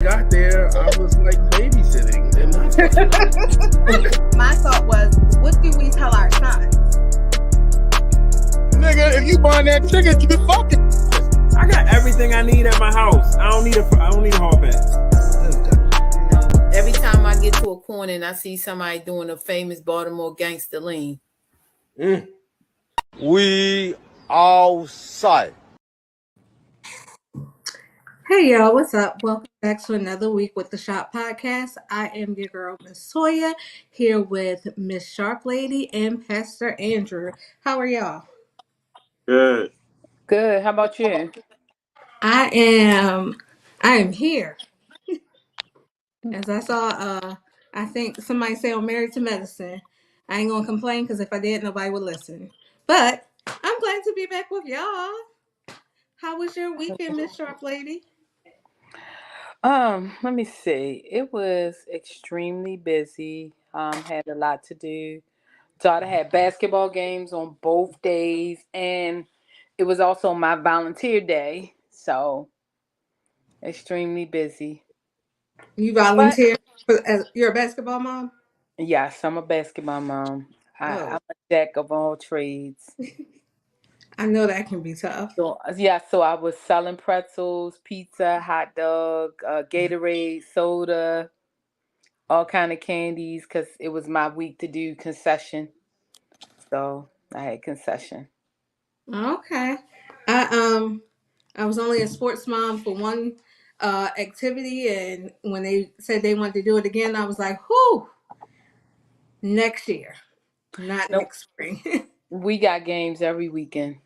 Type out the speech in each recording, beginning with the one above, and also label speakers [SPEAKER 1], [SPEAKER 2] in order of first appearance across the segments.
[SPEAKER 1] got there, I was like babysitting and not.
[SPEAKER 2] My thought was, what do we tell our sons?
[SPEAKER 1] Nigga, if you buying that ticket, you fucking.
[SPEAKER 3] I got everything I need at my house. I don't need a hall pass.
[SPEAKER 4] Every time I get to a corner and I see somebody doing a famous Baltimore gangster lean.
[SPEAKER 5] We outside.
[SPEAKER 2] Hey y'all, what's up? Welcome back to another week with the Shop Podcast. I am your girl, Miss Toya, here with Miss Sharp Lady and Pastor Andrew. How are y'all?
[SPEAKER 3] Good.
[SPEAKER 4] Good. How about you?
[SPEAKER 2] I am here. As I saw, I think somebody say I'm married to medicine. I ain't gonna complain because if I did, nobody would listen. But I'm glad to be back with y'all. How was your weekend, Miss Sharp Lady?
[SPEAKER 4] Let me see. It was extremely busy. Had a lot to do. Daughter had basketball games on both days, and it was also my volunteer day. So extremely busy.
[SPEAKER 2] You
[SPEAKER 4] But
[SPEAKER 2] volunteer as you're a basketball mom?
[SPEAKER 4] yes, I'm a basketball mom. I'm
[SPEAKER 2] Oh,
[SPEAKER 4] a jack of all trades.
[SPEAKER 2] I know that can be tough.
[SPEAKER 4] So I was selling pretzels, pizza, hot dog, Gatorade, soda, all kind of candies because it was my week to do concession. So I had concession.
[SPEAKER 2] Okay. I was only a sports mom for one activity, and when they said they wanted to do it again, I was like, "Whew, next year, not
[SPEAKER 4] Nope,
[SPEAKER 2] next spring."
[SPEAKER 4] we got games every weekend.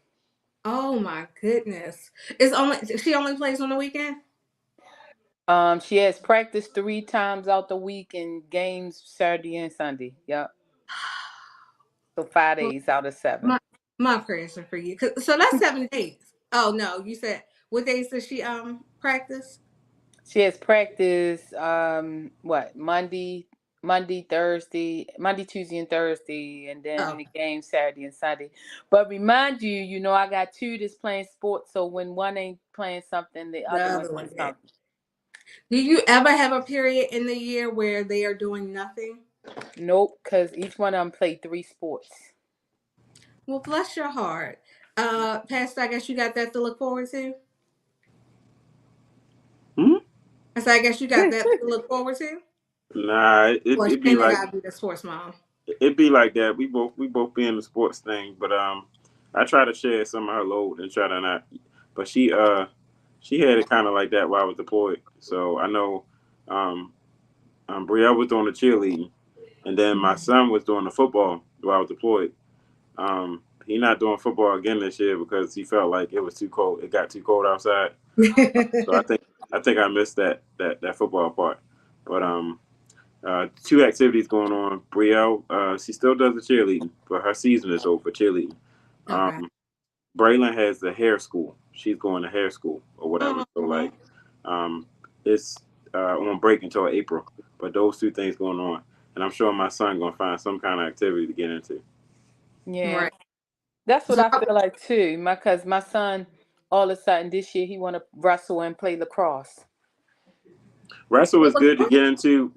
[SPEAKER 2] Oh my goodness! She only plays on the weekend.
[SPEAKER 4] She has practice 3 times out the week and games Saturday and Sunday. Yep. So five
[SPEAKER 2] Well,
[SPEAKER 4] days out of seven.
[SPEAKER 2] my my prayers are for you. So that's 7 days. Oh no, you said what days does she practice?
[SPEAKER 4] She has practice what Monday, Tuesday, and Thursday, and then
[SPEAKER 2] Oh,
[SPEAKER 4] the game Saturday and Sunday. But remind you, I got two that's playing sports, so when one ain't playing something, the
[SPEAKER 2] the
[SPEAKER 4] other one
[SPEAKER 2] other one.
[SPEAKER 4] is
[SPEAKER 2] Yeah.
[SPEAKER 4] something.
[SPEAKER 2] Do you ever have a period in the year where they are doing nothing?
[SPEAKER 4] Nope, because each one of them play 3 sports.
[SPEAKER 2] Well, bless your heart. Pastor, I guess you got that to look forward to. I said, I guess you got that to look forward to.
[SPEAKER 3] Nah,
[SPEAKER 2] Well,
[SPEAKER 3] it be
[SPEAKER 2] Shayna
[SPEAKER 3] like
[SPEAKER 2] gotta be the sports mom.
[SPEAKER 3] that. We both be in the sports thing, but I try to share some of her load and try to not. But she had it kind of like that while I was deployed. So I know Brielle was doing the cheerleading, and then my son was doing the football while I was deployed. He not doing football again this year because he felt like it was too cold. It got too cold outside. So I think I missed that football part. But two activities going on. Brielle, she still does the cheerleading, but her season is over for cheerleading.
[SPEAKER 2] Okay.
[SPEAKER 3] Braylon has the hair school. She's going to hair school or whatever. So
[SPEAKER 2] Oh,
[SPEAKER 3] like, it's on break until April. But those two things going on, and I'm sure my son gonna find some kind of activity to get into.
[SPEAKER 4] Yeah,
[SPEAKER 2] right.
[SPEAKER 4] that's what
[SPEAKER 2] So,
[SPEAKER 4] I feel like too. Cause my son, all of a sudden this year he want to wrestle and play lacrosse.
[SPEAKER 3] Wrestle is good to get into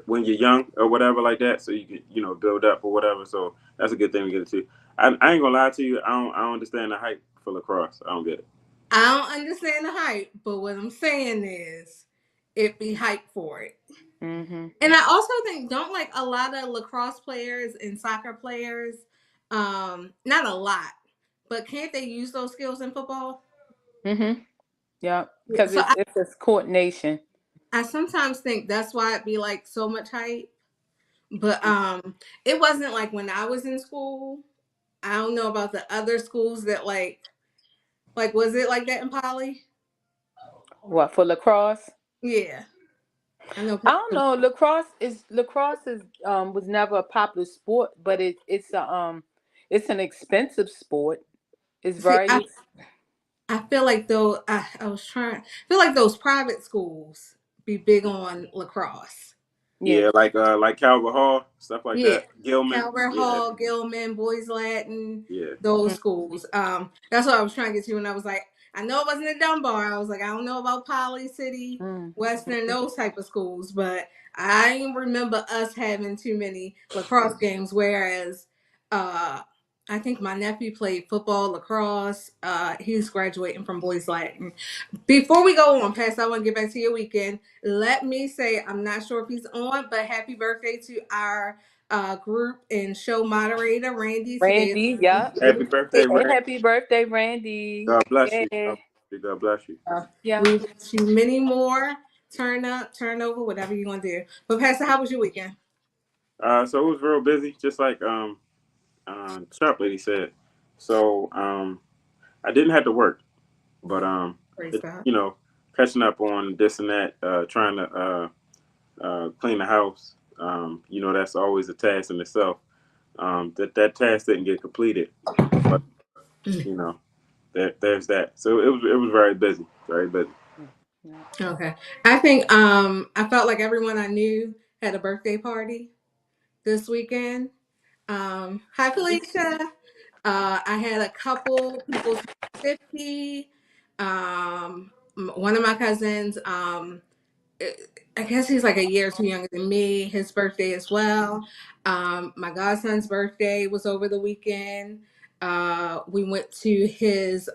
[SPEAKER 3] when you're young or whatever like that, so you can build up or whatever. So that's a good thing to get into. I ain't gonna lie to you. I don't understand the hype for lacrosse. I don't get it.
[SPEAKER 2] I don't understand the hype, but what I'm saying is, it be hype for it.
[SPEAKER 4] Mm-hmm.
[SPEAKER 2] And I also think don't like a lot of lacrosse players and soccer players, not a lot, but can't they use those skills in football?
[SPEAKER 4] Mm-hmm. Yeah,
[SPEAKER 2] Yeah.
[SPEAKER 4] because it's a coordination.
[SPEAKER 2] I sometimes think that's why it be like so much hype. But it wasn't like when I was in school. I don't know about the other schools that like was it like that in Poly?
[SPEAKER 4] What for lacrosse?
[SPEAKER 2] Yeah. I know
[SPEAKER 4] I don't know. Lacrosse is was never a popular sport, but it's an expensive sport. It's
[SPEAKER 2] see
[SPEAKER 4] very
[SPEAKER 2] I feel like though I was trying I feel like those private schools be big on lacrosse.
[SPEAKER 4] yeah.
[SPEAKER 3] Yeah, like Calvert Hall stuff like
[SPEAKER 2] Yeah.
[SPEAKER 3] that. Gilman.
[SPEAKER 2] Calvert
[SPEAKER 3] Yeah,
[SPEAKER 2] Hall, Gilman, Boys Latin,
[SPEAKER 3] yeah.
[SPEAKER 2] those
[SPEAKER 4] Mm.
[SPEAKER 2] schools. That's what I was trying to get to, and I was like, I know it wasn't a Dunbar. I was like, I don't know about Poly City, Western, those type of schools, but I remember us having too many lacrosse games. Whereas, I think my nephew played football, lacrosse. He's graduating from Boys Latin. Before we go on, Pastor, I want to get back to your weekend. Let me say, I'm not sure if he's on, but happy birthday to our group and show moderator, Randy. Today is
[SPEAKER 4] Randy, yeah.
[SPEAKER 3] Happy birthday,
[SPEAKER 4] Hey,
[SPEAKER 3] Ray.
[SPEAKER 4] happy birthday, Randy.
[SPEAKER 3] God bless you.
[SPEAKER 4] Yeah.
[SPEAKER 3] God bless you.
[SPEAKER 4] Yeah.
[SPEAKER 2] we wish you many more. Turn up, turn over, whatever you want to do. But Pastor, how was your weekend?
[SPEAKER 3] So it was real busy, just like Sharp Lady said. So I didn't have to work, but
[SPEAKER 2] Praise God.
[SPEAKER 3] you know, catching up on this and that, trying to clean the house. You know, that's always a task in itself. That task didn't get completed, but you know, there's that. So it was very busy, very busy.
[SPEAKER 2] Okay. I think I felt like everyone I knew had a birthday party this weekend. Hi Felicia. I had a couple people 50. One of my cousins, I guess he's like a year or two younger than me. His birthday as well. My godson's birthday was over the weekend. We went to his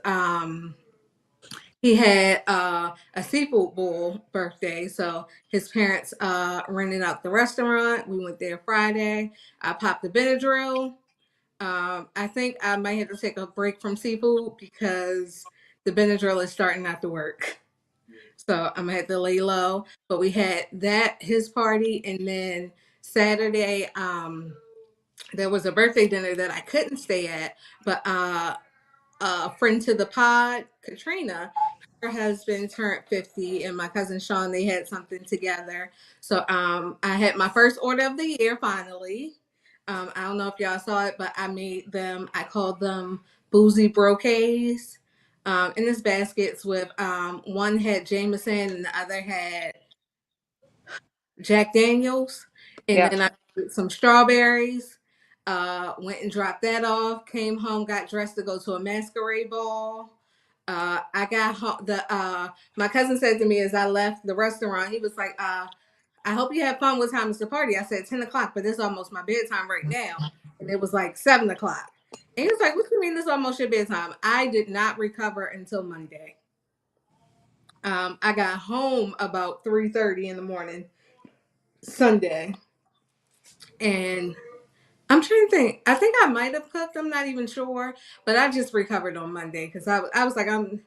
[SPEAKER 2] he had a seafood bowl birthday, so his parents rented out the restaurant. We went there Friday. I popped the Benadryl. I think I might have to take a break from seafood because the Benadryl is starting not to work. So I'm gonna have to lay low. But we had his party, and then Saturday, there was a birthday dinner that I couldn't stay at, but a friend to the pod, Katrina, her husband turned 50, and my cousin Sean, they had something together. So I had my first order of the year finally. I don't know if y'all saw it, but I called them boozy brocades. In this baskets with one had Jameson and the other had Jack Daniels, and
[SPEAKER 4] Yeah.
[SPEAKER 2] then I put some strawberries. Went and dropped that off. Came home, got dressed to go to a masquerade ball. I got home. My cousin said to me as I left the restaurant, he was like, "I hope you had fun. What time is the party?" I said 10 o'clock, but it's almost my bedtime right now, and it was like 7 o'clock. And he was like, "What do you mean this is almost your bedtime?" I did not recover until Monday. I got home about 3:30 in the morning Sunday, and I'm trying to think. I think I might have cooked. I'm not even sure, but I just recovered on Monday because I was like I'm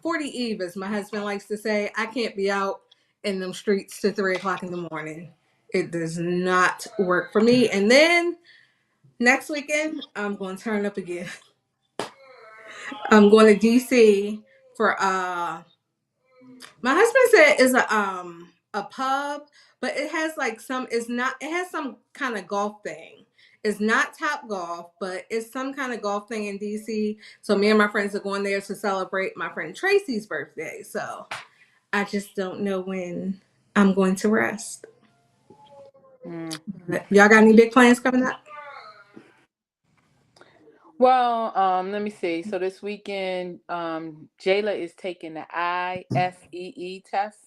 [SPEAKER 2] 40 Eve, as my husband likes to say. I can't be out in them streets to 3 o'clock in the morning. It does not work for me. And then next weekend I'm going to turn up again. I'm going to DC for my husband said it's a pub, but it has like some. It's not. It has some kind of golf thing. It's not Top Golf, but it's some kind of golf thing in DC. So me and my friends are going there to celebrate my friend Tracy's birthday. So I just don't know when I'm going to rest. But y'all got any big plans coming up?
[SPEAKER 4] Well, let me see. So this weekend, Jayla is taking the IFEE test.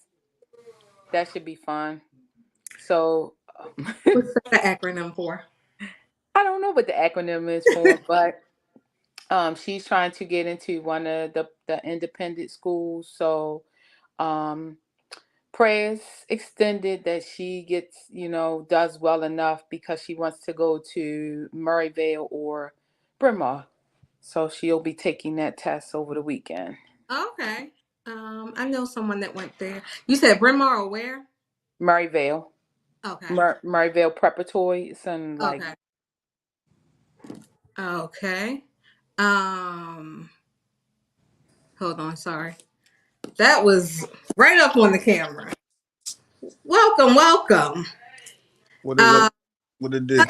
[SPEAKER 4] That should be fun. So
[SPEAKER 2] What's the acronym for?
[SPEAKER 4] I don't know what the acronym is for, but she's trying to get into one of the independent schools. So um, prayers extended that she gets, does well enough because she wants to go to Murrayvale or Bryn Mawr. So she'll be taking that test over the weekend.
[SPEAKER 2] Okay. I know someone that went there. You said Bryn Mawr or where?
[SPEAKER 4] Murrayvale.
[SPEAKER 2] Okay.
[SPEAKER 4] Murrayvale Preparatory. It's in like.
[SPEAKER 2] Okay. Okay. Um, Hold on, sorry. That was right up on the camera. Welcome, welcome.
[SPEAKER 6] What it what it did?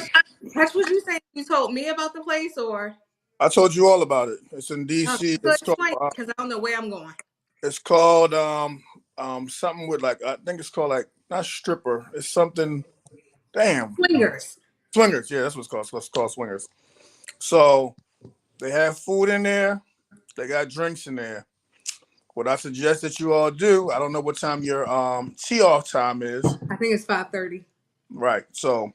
[SPEAKER 2] That's what you saying. You told me about the place, or
[SPEAKER 6] I told you all about it. It's in DC.
[SPEAKER 2] so explain because I don't know where I'm going.
[SPEAKER 6] It's called something with like, I think it's called like, not stripper. It's something. Damn.
[SPEAKER 2] Swingers.
[SPEAKER 6] Swingers. Yeah, that's what it's called. So it's called Swingers. So they have food in there. They got drinks in there. What I suggest that you all do, I don't know what time your tee off time is.
[SPEAKER 2] I think it's 5:30.
[SPEAKER 6] Right. So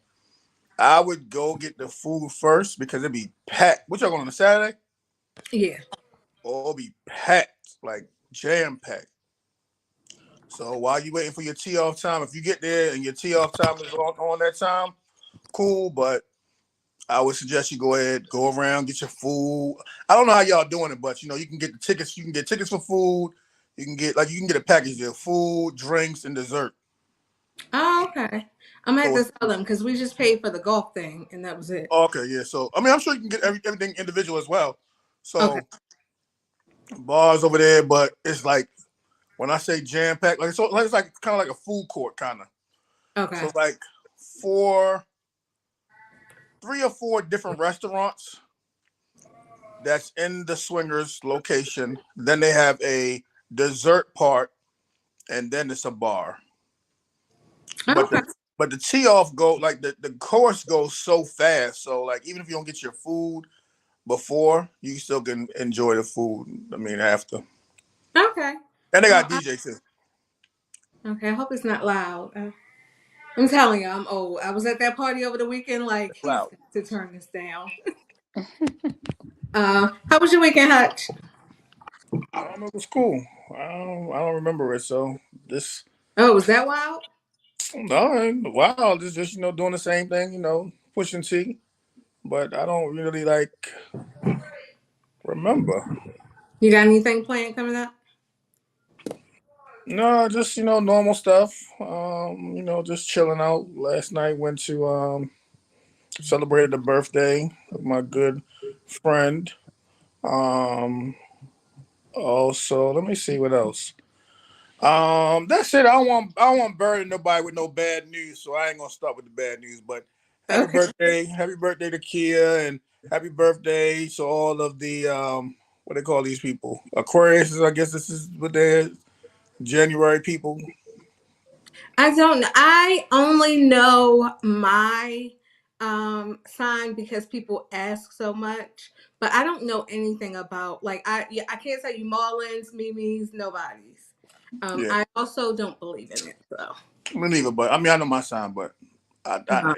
[SPEAKER 6] I would go get the food first because it'd be packed. What y'all going on a Saturday?
[SPEAKER 2] Yeah.
[SPEAKER 6] Oh, it'll be packed, like jam packed. So while you waiting for your tee off time, if you get there and your tee off time is on that time, cool. But I would suggest you go ahead, go around, get your food. I don't know how y'all doing it, but you can get the tickets. You can get tickets for food. You can get a package of food, drinks, and dessert.
[SPEAKER 2] Oh, okay. I'm gonna
[SPEAKER 6] So
[SPEAKER 2] have to tell them because we just paid for the golf thing and that was it.
[SPEAKER 6] okay, yeah. So I mean, I'm sure you can get everything individual as well. So
[SPEAKER 2] Okay.
[SPEAKER 6] bars over there, but it's like when I say jam packed, like it's like kind of like a food court kind of.
[SPEAKER 2] Okay.
[SPEAKER 6] So it's like 3 or 4 different restaurants that's in the Swingers location. Then they have a dessert part, and then it's a bar.
[SPEAKER 2] Okay.
[SPEAKER 6] But the tee off go like the course goes so fast. So like even if you don't get your food before, you still can enjoy the food. I mean after.
[SPEAKER 2] Okay.
[SPEAKER 6] And they got DJ too.
[SPEAKER 2] Okay. I hope it's not loud. I'm telling you, I'm old. I was at that party over the weekend. Like he's
[SPEAKER 6] Loud.
[SPEAKER 2] got to turn this down. How was your weekend, Hutch?
[SPEAKER 6] I don't know. It was cool. I don't remember it. So this.
[SPEAKER 2] Oh, was that wild?
[SPEAKER 6] No, wow. Just doing the same thing. Pushing T. But I don't really remember.
[SPEAKER 2] You got anything planned coming up?
[SPEAKER 6] No, just normal stuff. Just chilling out. Last night went to celebrated the birthday of my good friend. Also, let me see what else. That's it. I don't want burden nobody with no bad news, so I ain't gonna start with the bad news. But happy birthday to Kia, and happy birthday to all of the what they call these people, Aquarius. I guess this is what they're January people.
[SPEAKER 2] I don't know. I only know my sign because people ask so much, but I don't know anything about I can't tell you Marlins, Mimi's, nobody's.
[SPEAKER 6] Yeah.
[SPEAKER 2] I also don't believe in it, so.
[SPEAKER 6] Me neither, but I mean I know my sign, but I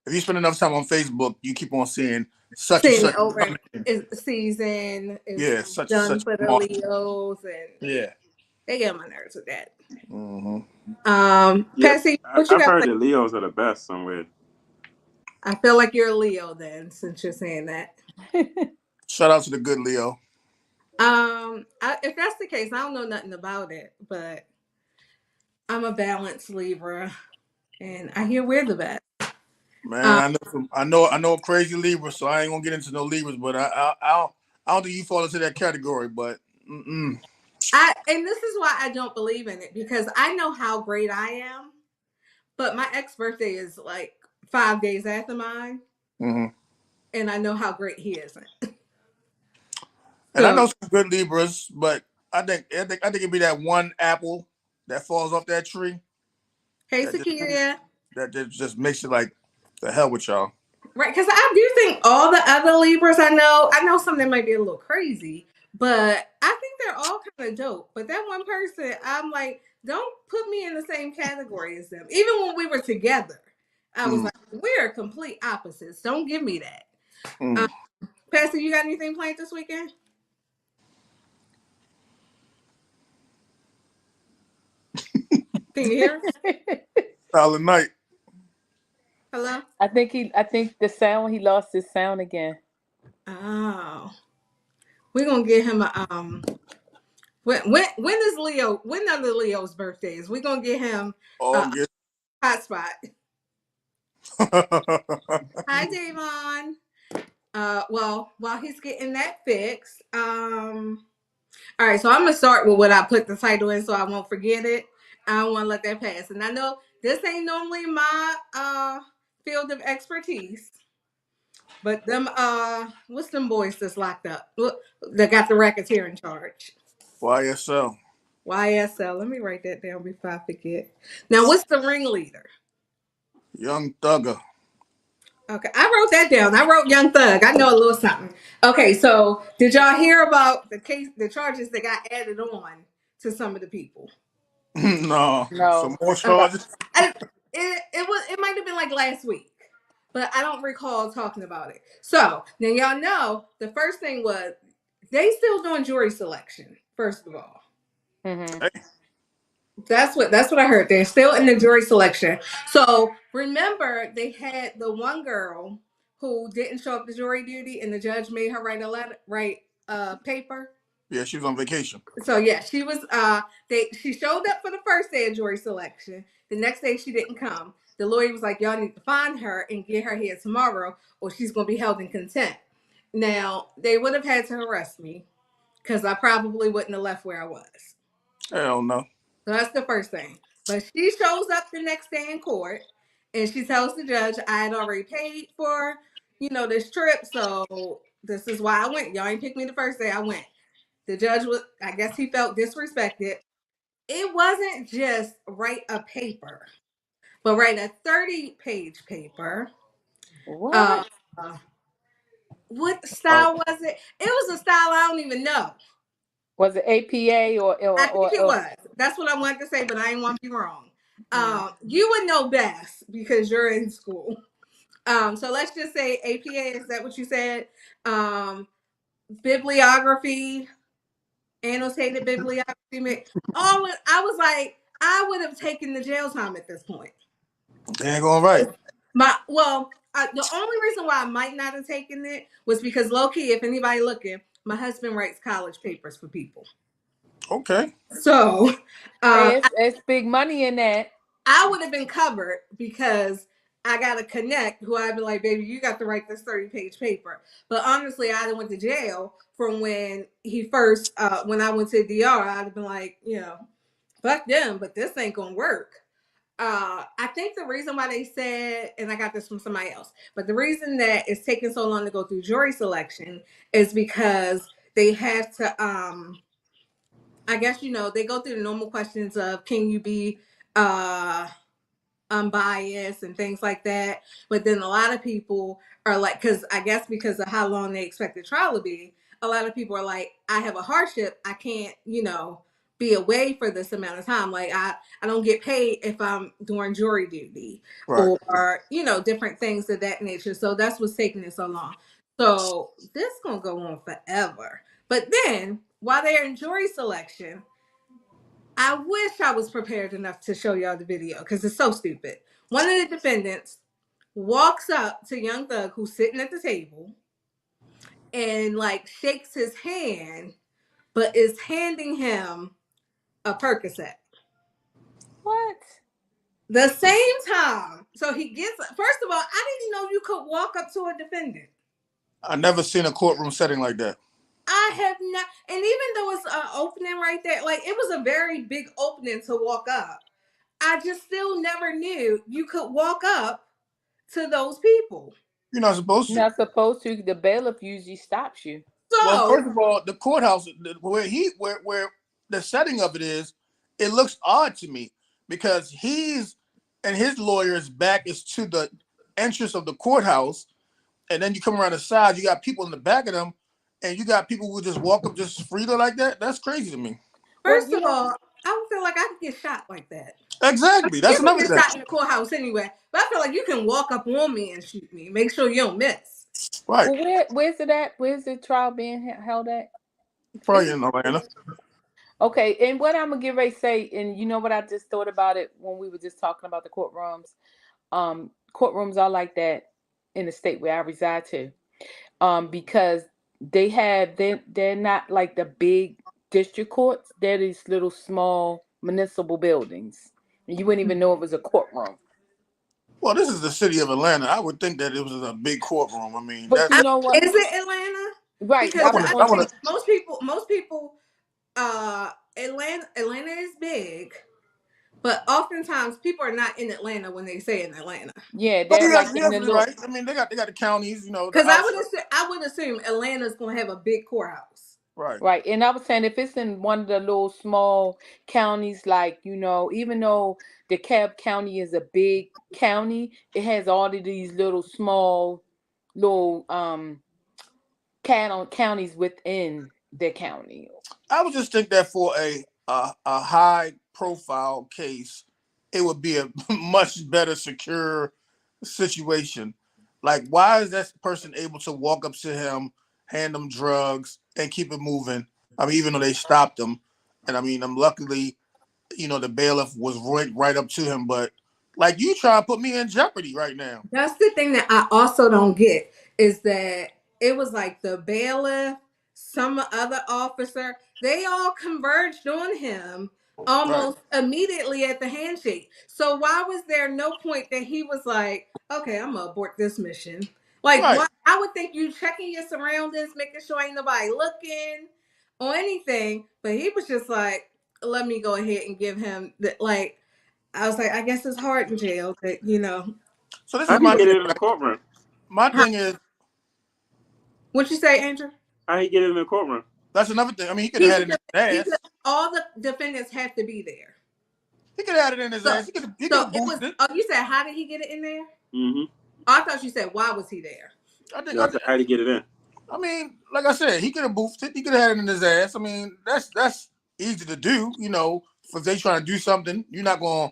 [SPEAKER 6] if you spend enough time on Facebook, you keep on seeing such and such
[SPEAKER 2] over season is
[SPEAKER 6] such
[SPEAKER 2] done
[SPEAKER 6] and such
[SPEAKER 2] for the Leos, and they get on my nerves with that. Patsy, what you
[SPEAKER 3] I've
[SPEAKER 2] got?
[SPEAKER 3] heard that Leos are the best somewhere.
[SPEAKER 2] I feel like you're a Leo then, since you're saying that.
[SPEAKER 6] Shout out to the good Leo.
[SPEAKER 2] If that's the case, I don't know nothing about it, but I'm a balanced Libra, and I hear we're the best.
[SPEAKER 6] Man, I know a crazy Libra, so I ain't gonna get into no Libras, but I don't think you fall into that category, but.
[SPEAKER 2] And this is why I don't believe in it, because I know how great I am, but my ex birthday is like 5 days after mine, and I know how great he isn't.
[SPEAKER 6] And I know some good Libras, but I think it'd be that one apple that falls off that tree.
[SPEAKER 2] Hey, Sakia.
[SPEAKER 6] That just makes it like the hell with y'all.
[SPEAKER 2] Right, because I do think all the other Libras I know some of them might be a little crazy, but I think they're all kind of dope. But that one person, I'm like, don't put me in the same category as them. Even when we were together, I was like, we're complete opposites. Don't give me that. Pastor, you got anything planned this weekend? Can you hear us?
[SPEAKER 6] Silent night.
[SPEAKER 2] Hello?
[SPEAKER 4] I think the sound, he lost his sound again.
[SPEAKER 2] Oh. We're gonna get him a when are the Leo's birthdays? We're gonna get him
[SPEAKER 6] August.
[SPEAKER 2] Hotspot. Hi, Davon. Well, while he's getting that fixed, all right, so I'm gonna start with what I put the title in so I won't forget it. I don't want to let that pass. And I know this ain't normally my field of expertise, but them what's them boys that's locked up? That got the racketeer in charge.
[SPEAKER 6] YSL.
[SPEAKER 2] YSL. Let me write that down before I forget. Now, what's the ringleader?
[SPEAKER 6] Young Thugger.
[SPEAKER 2] Okay, I wrote that down. I wrote Young Thug. I know a little something. Okay, so did y'all hear about the charges that got added on to some of the people?
[SPEAKER 6] No, some
[SPEAKER 4] No.
[SPEAKER 6] more
[SPEAKER 2] Okay.
[SPEAKER 6] charges.
[SPEAKER 2] It might have been like last week, but I don't recall talking about it. So now y'all know the first thing was they still doing jury selection. First of all,
[SPEAKER 4] Mm-hmm.
[SPEAKER 6] Hey,
[SPEAKER 2] that's what I heard. They're still in the jury selection. So remember, they had the one girl who didn't show up to jury duty, and the judge made her write a paper.
[SPEAKER 6] yeah, she was on vacation.
[SPEAKER 2] So yeah, she was she showed up for the first day of jury selection. The next day she didn't come. The lawyer was like, y'all need to find her and get her here tomorrow or she's gonna be held in contempt. Now they would have had to arrest me because I probably wouldn't have left where I was.
[SPEAKER 6] Hell no.
[SPEAKER 2] So that's the first thing. But she shows up the next day in court and she tells the judge I had already paid for, this trip. So this is why I went. Y'all ain't picked me the first day I went. The judge I guess he felt disrespected. It wasn't just write a paper, but write a 30-page paper.
[SPEAKER 4] What?
[SPEAKER 2] What style was it? It was a style I don't even know.
[SPEAKER 4] Was it APA
[SPEAKER 2] I think it was. That's what I wanted to say, but I didn't want to be wrong. You would know best because you're in school. So let's just say APA, is that what you said? Bibliography, annotated bibliography. I was like, I would have taken the jail time at this point.
[SPEAKER 6] They ain't going right.
[SPEAKER 2] The only reason why I might not have taken it was because low key, if anybody looking, my husband writes college papers for people.
[SPEAKER 6] Okay.
[SPEAKER 2] So
[SPEAKER 4] it's big money in that.
[SPEAKER 2] I would have been covered because I got to connect who I'd be like, baby, you got to write this 30-page paper. But honestly, I'd have went to jail from when he first, when I went to DR, I'd have been like, fuck them, but this ain't going to work. I think the reason why they said, and I got this from somebody else, but the reason that it's taking so long to go through jury selection is because they have to, I guess, they go through the normal questions of can you be unbiased and things like that. But then a lot of people are like, because of how long they expect the trial to be, a lot of people are like, I have a hardship. I can't, be away for this amount of time. Like I don't get paid if I'm doing jury duty,
[SPEAKER 6] Right.
[SPEAKER 2] or, different things of that nature. So that's what's taking it so long. So this gonna go on forever. But then while they're in jury selection, I wish I was prepared enough to show y'all the video because it's so stupid. One of the defendants walks up to Young Thug, who's sitting at the table, and like shakes his hand, but is handing him a Percocet.
[SPEAKER 4] What?
[SPEAKER 2] The same time. So he gets, first of all, I didn't know you could walk up to a defendant.
[SPEAKER 6] I never seen a courtroom setting like that.
[SPEAKER 2] I have not, and even though it's an opening right there, like it was a very big opening to walk up. I just still never knew you could walk up to those people.
[SPEAKER 6] You're not supposed to.
[SPEAKER 4] You're not supposed to. The bailiff usually stops you.
[SPEAKER 2] So,
[SPEAKER 6] Well, first of all, the courthouse where the setting of it is, it looks odd to me because he's and his lawyer's back is to the entrance of the courthouse, and then you come around the side, you got people in the back of them, and you got people who just walk up just freely like that. That's crazy to me.
[SPEAKER 2] First of all, I don't feel like I could get shot like that.
[SPEAKER 6] Exactly. That's
[SPEAKER 2] another
[SPEAKER 6] thing.
[SPEAKER 2] Get shot in the courthouse anyway, but I feel like you can walk up on me and shoot me. Make sure you don't miss.
[SPEAKER 6] Right.
[SPEAKER 4] Well, where's it at? Where's the trial being held at?
[SPEAKER 6] Probably in Atlanta.
[SPEAKER 4] Okay, and what I'm gonna get ready to say, and you know what I just thought about it when we were just talking about the courtrooms. Courtrooms are like that in the state where I reside to, because they're not like the big district courts. They're these little small municipal buildings. You wouldn't even know it was a courtroom.
[SPEAKER 6] Well, this is the city of Atlanta. I would think that it was a big courtroom. I mean,
[SPEAKER 4] but you know what?
[SPEAKER 2] Is it Atlanta?
[SPEAKER 4] Right.
[SPEAKER 2] Because I think most people, Atlanta is big, but oftentimes people are not in Atlanta when they say in Atlanta.
[SPEAKER 4] Yeah, they're like in the little.
[SPEAKER 6] Right. I mean, they got the counties,
[SPEAKER 2] Because I would assume Atlanta's going to have a big courthouse.
[SPEAKER 6] Right.
[SPEAKER 4] Right. And I was saying if it's in one of the little small counties, like, even though DeKalb County is a big county, it has all of these little small little counties within the county.
[SPEAKER 6] I would just think that for a high profile case, it would be a much better secure situation. Like, why is that person able to walk up to him, hand him drugs, and keep it moving? I mean, even though they stopped him, and I mean, luckily, the bailiff was right up to him. But like, you try to put me in jeopardy right now.
[SPEAKER 2] That's the thing that I also don't get is that it was like the bailiff, some other officer, they all converged on him almost immediately at the handshake. So why was there no point that he was like, okay, I'm gonna abort this mission? Like,
[SPEAKER 6] Right.
[SPEAKER 2] why? I would think you checking your surroundings, making sure ain't nobody looking or anything, but he was just like, let me go ahead and give him the like. I was like, I guess it's hard in jail, but
[SPEAKER 6] So this
[SPEAKER 3] How
[SPEAKER 6] is
[SPEAKER 3] he
[SPEAKER 6] my
[SPEAKER 3] get
[SPEAKER 6] thing.
[SPEAKER 3] it in the courtroom?
[SPEAKER 6] My thing is,
[SPEAKER 2] What you say, Andrew?
[SPEAKER 3] How he get it in the courtroom?
[SPEAKER 6] that's another thing. I mean, he could have had it in his ass.
[SPEAKER 2] All the defendants have to be there.
[SPEAKER 6] He could have had it in his ass. He could have boosted it.
[SPEAKER 2] Oh, you said how did he get it in there?
[SPEAKER 3] Mm-hmm.
[SPEAKER 2] Oh, I thought you said why was he there?
[SPEAKER 6] I think.
[SPEAKER 3] How to get it in?
[SPEAKER 6] I mean, like I said, he could have boosted it. He could have had it in his ass. I mean, that's easy to do. If they trying to do something, you're not going.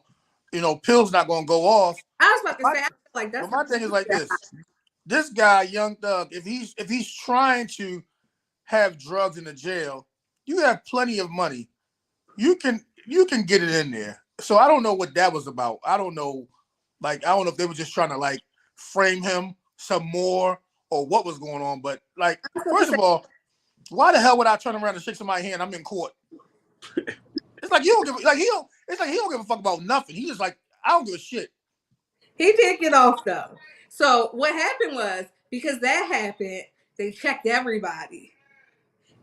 [SPEAKER 6] Pills not going to go off.
[SPEAKER 2] I was about to say, I feel like that's.
[SPEAKER 6] But my thing is like this: this guy, Young Thug, if he's trying to have drugs in the jail, you have plenty of money. You can get it in there. So I don't know what that was about. I don't know. Like, I don't know if they were just trying to like frame him some more or what was going on. But like, first of all, why the hell would I turn around and shake somebody's hand? I'm in court. It's like he don't give a fuck about nothing. He just like, I don't give a shit.
[SPEAKER 2] He did get off though. So what happened was because that happened, they checked everybody,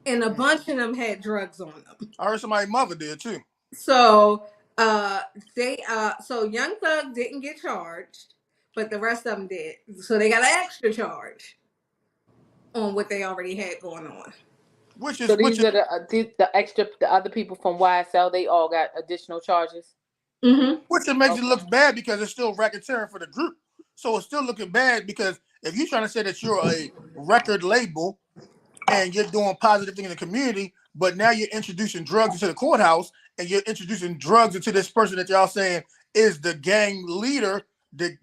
[SPEAKER 2] and a bunch of them had drugs on them.
[SPEAKER 6] I heard somebody's mother did too.
[SPEAKER 2] So so Young Thug didn't get charged, but the rest of them did. So they got an extra charge on what they already had going on.
[SPEAKER 4] So these are the other people from YSL. They all got additional charges.
[SPEAKER 2] Mm-hmm.
[SPEAKER 6] Which it makes it look bad because it's still racketeering for the group. So it's still looking bad because if you're trying to say that you're a record label and you're doing positive things in the community, but now you're introducing drugs into the courthouse and you're introducing drugs into this person that y'all saying is the gang leader. That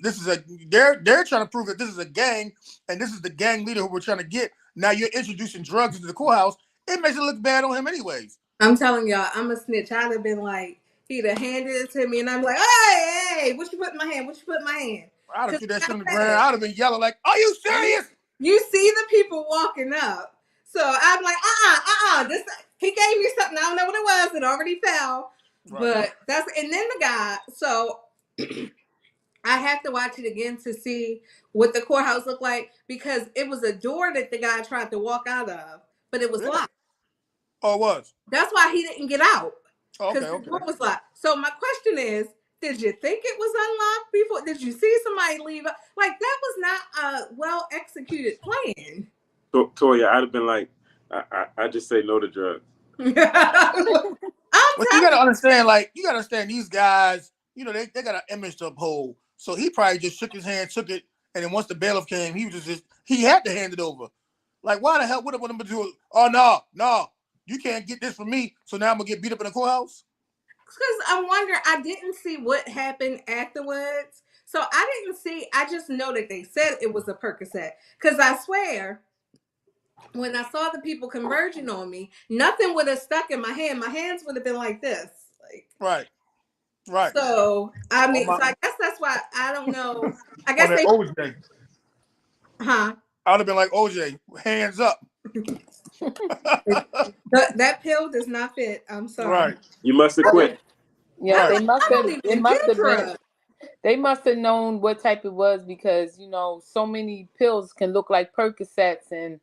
[SPEAKER 6] this is they're trying to prove that this is a gang and this is the gang leader who we're trying to get. Now you're introducing drugs into the courthouse. It makes it look bad on him anyways.
[SPEAKER 2] I'm telling y'all, I'm a snitch. I'd have been like, he'd have handed it to me and I'm like, hey, what you put in my hand? What you put in my hand?
[SPEAKER 6] I'd have threw that shit on the ground. I'd have been yelling like, are you serious?
[SPEAKER 2] You see the people walking up. So I'm like, this he gave me something. I don't know what it was. It already fell. Right. But and then the guy, so I have to watch it again to see what the courthouse looked like because it was a door that the guy tried to walk out of, but it was locked.
[SPEAKER 6] Oh, it was?
[SPEAKER 2] That's why he didn't get out.
[SPEAKER 6] Because
[SPEAKER 2] the door was locked. So my question is, did you think it was unlocked before? Did you see somebody leave? Like, that was not a well-executed plan.
[SPEAKER 3] Toya, I'd have been like, I just say no to drugs.
[SPEAKER 6] But you gotta understand, these guys, they got an image to uphold. So he probably just shook his hand, took it, and then once the bailiff came, he had to hand it over. Like, why the hell would I want him to do it? Oh no, you can't get this from me. So now I'm gonna get beat up in the courthouse.
[SPEAKER 2] Because I wonder, I didn't see what happened afterwards. So I just know that they said it was a Percocet. Because I swear, when I saw the people converging on me, nothing would have stuck in my hand. My hands would have been like this.
[SPEAKER 6] Right.
[SPEAKER 2] So, I mean, I guess that's why, I don't know. I guess they...
[SPEAKER 6] OJ.
[SPEAKER 2] Huh?
[SPEAKER 6] I would have been like, OJ, hands up.
[SPEAKER 2] That pill does not fit. I'm sorry.
[SPEAKER 6] Right.
[SPEAKER 3] You must have quit.
[SPEAKER 4] Yeah, they must have known what type it was because so many pills can look like Percocets, and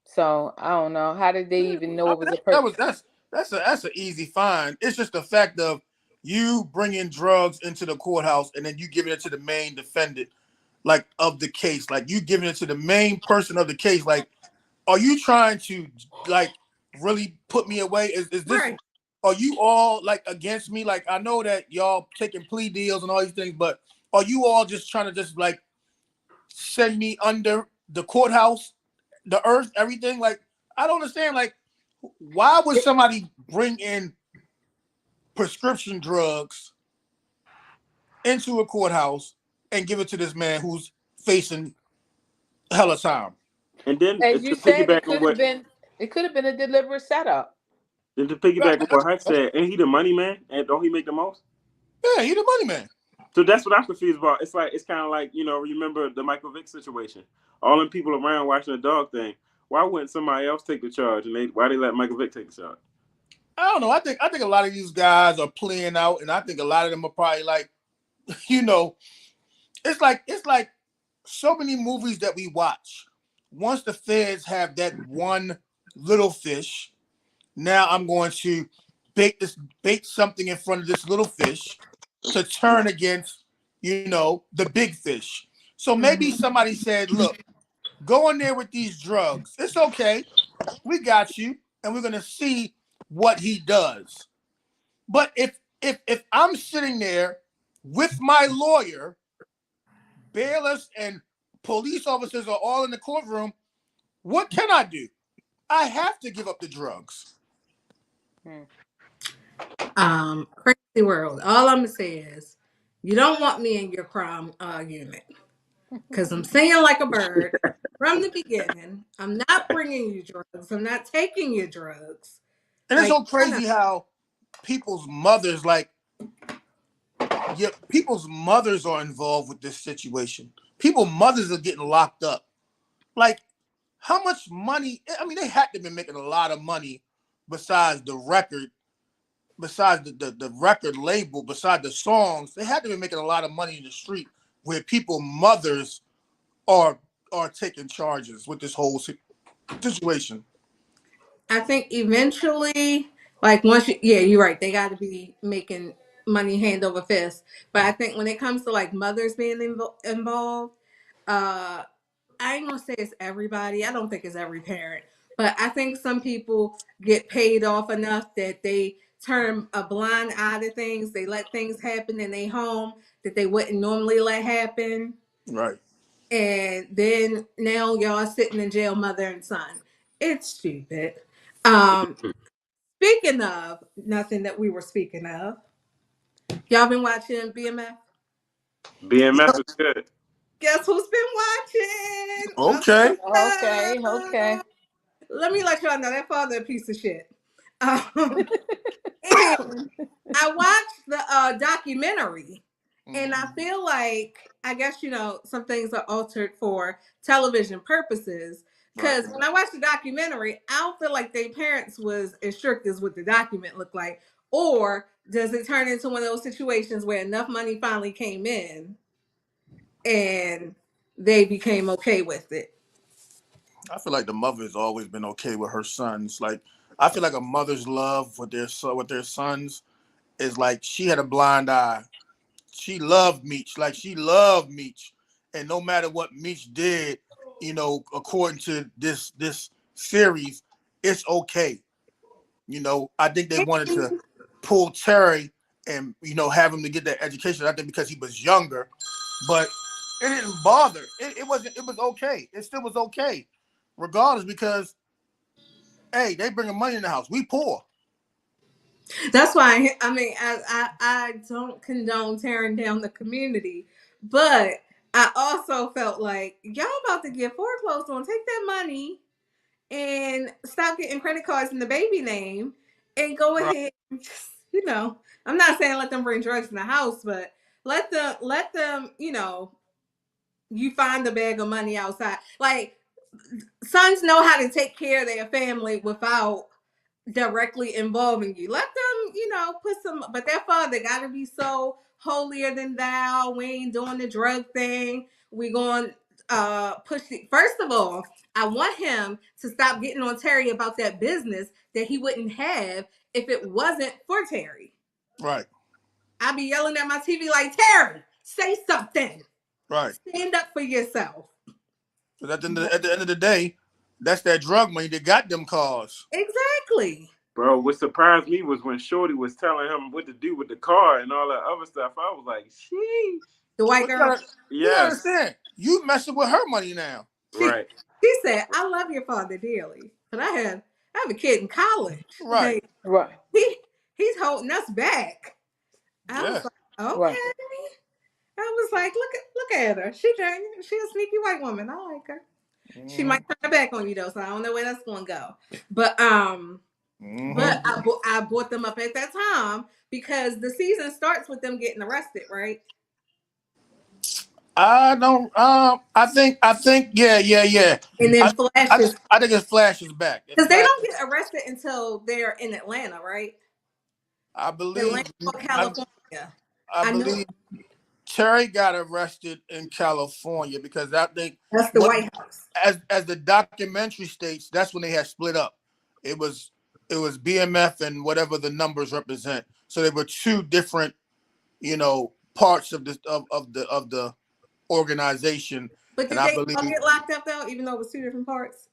[SPEAKER 4] so I don't know how did they even know it was a Percocet.
[SPEAKER 6] That's an easy find. It's just the fact of you bringing drugs into the courthouse and then you giving it to the main defendant, like of the case, like you giving it to the main person of the case, like are you trying to like really put me away? Is this?
[SPEAKER 2] Right.
[SPEAKER 6] Are you all like against me? Like I know that y'all taking plea deals and all these things, but are you all just trying to just like send me under the courthouse, the earth, everything? Like I don't understand. Like why would somebody bring in prescription drugs into a courthouse and give it to this man who's facing hella time?
[SPEAKER 3] And then
[SPEAKER 4] As
[SPEAKER 3] to
[SPEAKER 4] you said,
[SPEAKER 3] piggyback on what
[SPEAKER 4] it could have been a deliberate setup.
[SPEAKER 3] on what Hutch said, ain't he the money man? And don't he make the most?
[SPEAKER 6] Yeah, he the money man.
[SPEAKER 3] So that's what I'm confused about. It's kind of like, remember the Michael Vick situation. All them people around watching the dog thing. Why wouldn't somebody else take the charge? And why they let Michael Vick take the charge?
[SPEAKER 6] I don't know. I think a lot of these guys are playing out, and I think a lot of them are probably like, it's like so many movies that we watch. Once the feds have that one little fish, now I'm going to bait something in front of this little fish to turn against, the big fish. So maybe somebody said, look, go in there with these drugs. It's okay. We got you. And we're going to see what he does. But if I'm sitting there with my lawyer, bailiffs and police officers are all in the courtroom, what can I do? I have to give up the drugs.
[SPEAKER 2] Crazy world. All I'm gonna say is, you don't want me in your crime unit, because I'm singing like a bird from the beginning. I'm not bringing you drugs. I'm not taking your drugs.
[SPEAKER 6] And it's so crazy how people's mothers, people's mothers are involved with this situation. People's mothers are getting locked up. Like, how much money? I mean, they had to be making a lot of money besides the record, besides the record label, besides the songs. They had to be making a lot of money in the street where people's mothers are taking charges with this whole situation.
[SPEAKER 2] I think eventually, like you're right. They got to be making money hand over fist. But I think when it comes to like mothers being involved, I ain't gonna say it's everybody. I don't think it's every parent, but I think some people get paid off enough that they turn a blind eye to things. They let things happen in their home that they wouldn't normally let happen.
[SPEAKER 6] Right.
[SPEAKER 2] And then now y'all sitting in jail, mother and son. It's stupid. Speaking of nothing that we were speaking of, y'all been watching BMF?
[SPEAKER 3] BMF is good.
[SPEAKER 2] Guess who's been watching?
[SPEAKER 6] Okay.
[SPEAKER 4] Okay.
[SPEAKER 2] Let me let y'all know that father a piece of shit. And I watched the documentary, and I feel like, I guess, some things are altered for television purposes. Because when I watched the documentary, I don't feel like their parents was as strict as what the document looked like. Or does it turn into one of those situations where enough money finally came in and they became okay with it?
[SPEAKER 6] I feel like the mother has always been okay with her sons. Like, I feel like a mother's love with their sons is like she had a blind eye. She loved Meech. Like, she loved Meech. And no matter what Meech did, according to this series, it's okay. I think they wanted to pull Terry and, have him to get that education. I think because he was younger, but it didn't bother. It was okay. It still was okay, regardless, because, hey, they bringing money in the house. We poor.
[SPEAKER 2] That's why, I don't condone tearing down the community, but I also felt like y'all about to get foreclosed on. Take that money and stop getting credit cards in the baby name and go ahead. I'm not saying let them bring drugs in the house, but let them, you find a bag of money outside. Like, sons know how to take care of their family without directly involving you. Let them, put some, but that father got to be so holier than thou. We ain't doing the drug thing. We going push it. First of all, I want him to stop getting on Terry about that business that he wouldn't have if it wasn't for Terry.
[SPEAKER 6] Right.
[SPEAKER 2] I'd be yelling at my TV like, Terry, say something.
[SPEAKER 6] Right.
[SPEAKER 2] Stand up for yourself.
[SPEAKER 6] But at the end of the day, That's that drug money that got them cars.
[SPEAKER 2] Exactly.
[SPEAKER 3] Bro, what surprised me was when Shorty was telling him what to do with the car and all that other stuff. I was like, sheesh.
[SPEAKER 2] The white
[SPEAKER 6] But
[SPEAKER 2] girl.
[SPEAKER 6] you
[SPEAKER 3] Yes.
[SPEAKER 6] understand? You messing with her money now.
[SPEAKER 3] Right.
[SPEAKER 2] She said, "I love your father dearly, but I have a kid in college.
[SPEAKER 6] Right.
[SPEAKER 2] Like, he's holding us back." I was like, okay.
[SPEAKER 4] Right.
[SPEAKER 2] I was like, look at her. She's a sneaky white woman. I like her. She might turn her back on you though, so I don't know where that's going to go. But but I brought them up at that time because the season starts with them getting arrested, right?
[SPEAKER 6] I don't. I think. Yeah.
[SPEAKER 2] And then flashes
[SPEAKER 6] I think it flashes back
[SPEAKER 2] because they don't get arrested until they're in Atlanta, right?
[SPEAKER 6] I believe.
[SPEAKER 2] Atlanta or California.
[SPEAKER 6] I believe Terry got arrested in California because I think
[SPEAKER 2] that's the White House.
[SPEAKER 6] As the documentary states, that's when they had split up. It was BMF and whatever the numbers represent. So there were two different, parts of this of the organization.
[SPEAKER 2] But did they all get locked up though, even though it was two different parts?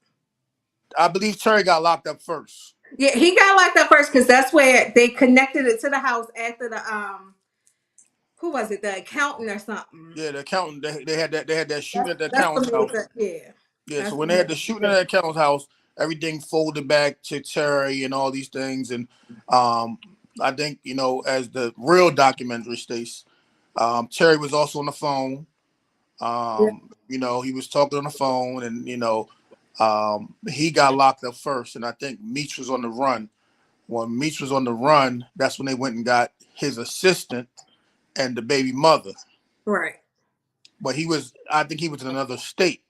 [SPEAKER 6] I believe Terry got locked up first.
[SPEAKER 2] Yeah, he got locked up first because that's where they connected it to the house after the who was it? The accountant or something?
[SPEAKER 6] Yeah, the accountant. They had that shooting at the accountant's house. Yeah. So when they had the shooting at the accountant's house, everything folded back to Terry and all these things. And I think as the real documentary states, Terry was also on the phone. He was talking on the phone, and he got locked up first. And I think Meech was on the run. When Meech was on the run, that's when they went and got his assistant and the baby mother.
[SPEAKER 2] Right.
[SPEAKER 6] But I think he was in another state.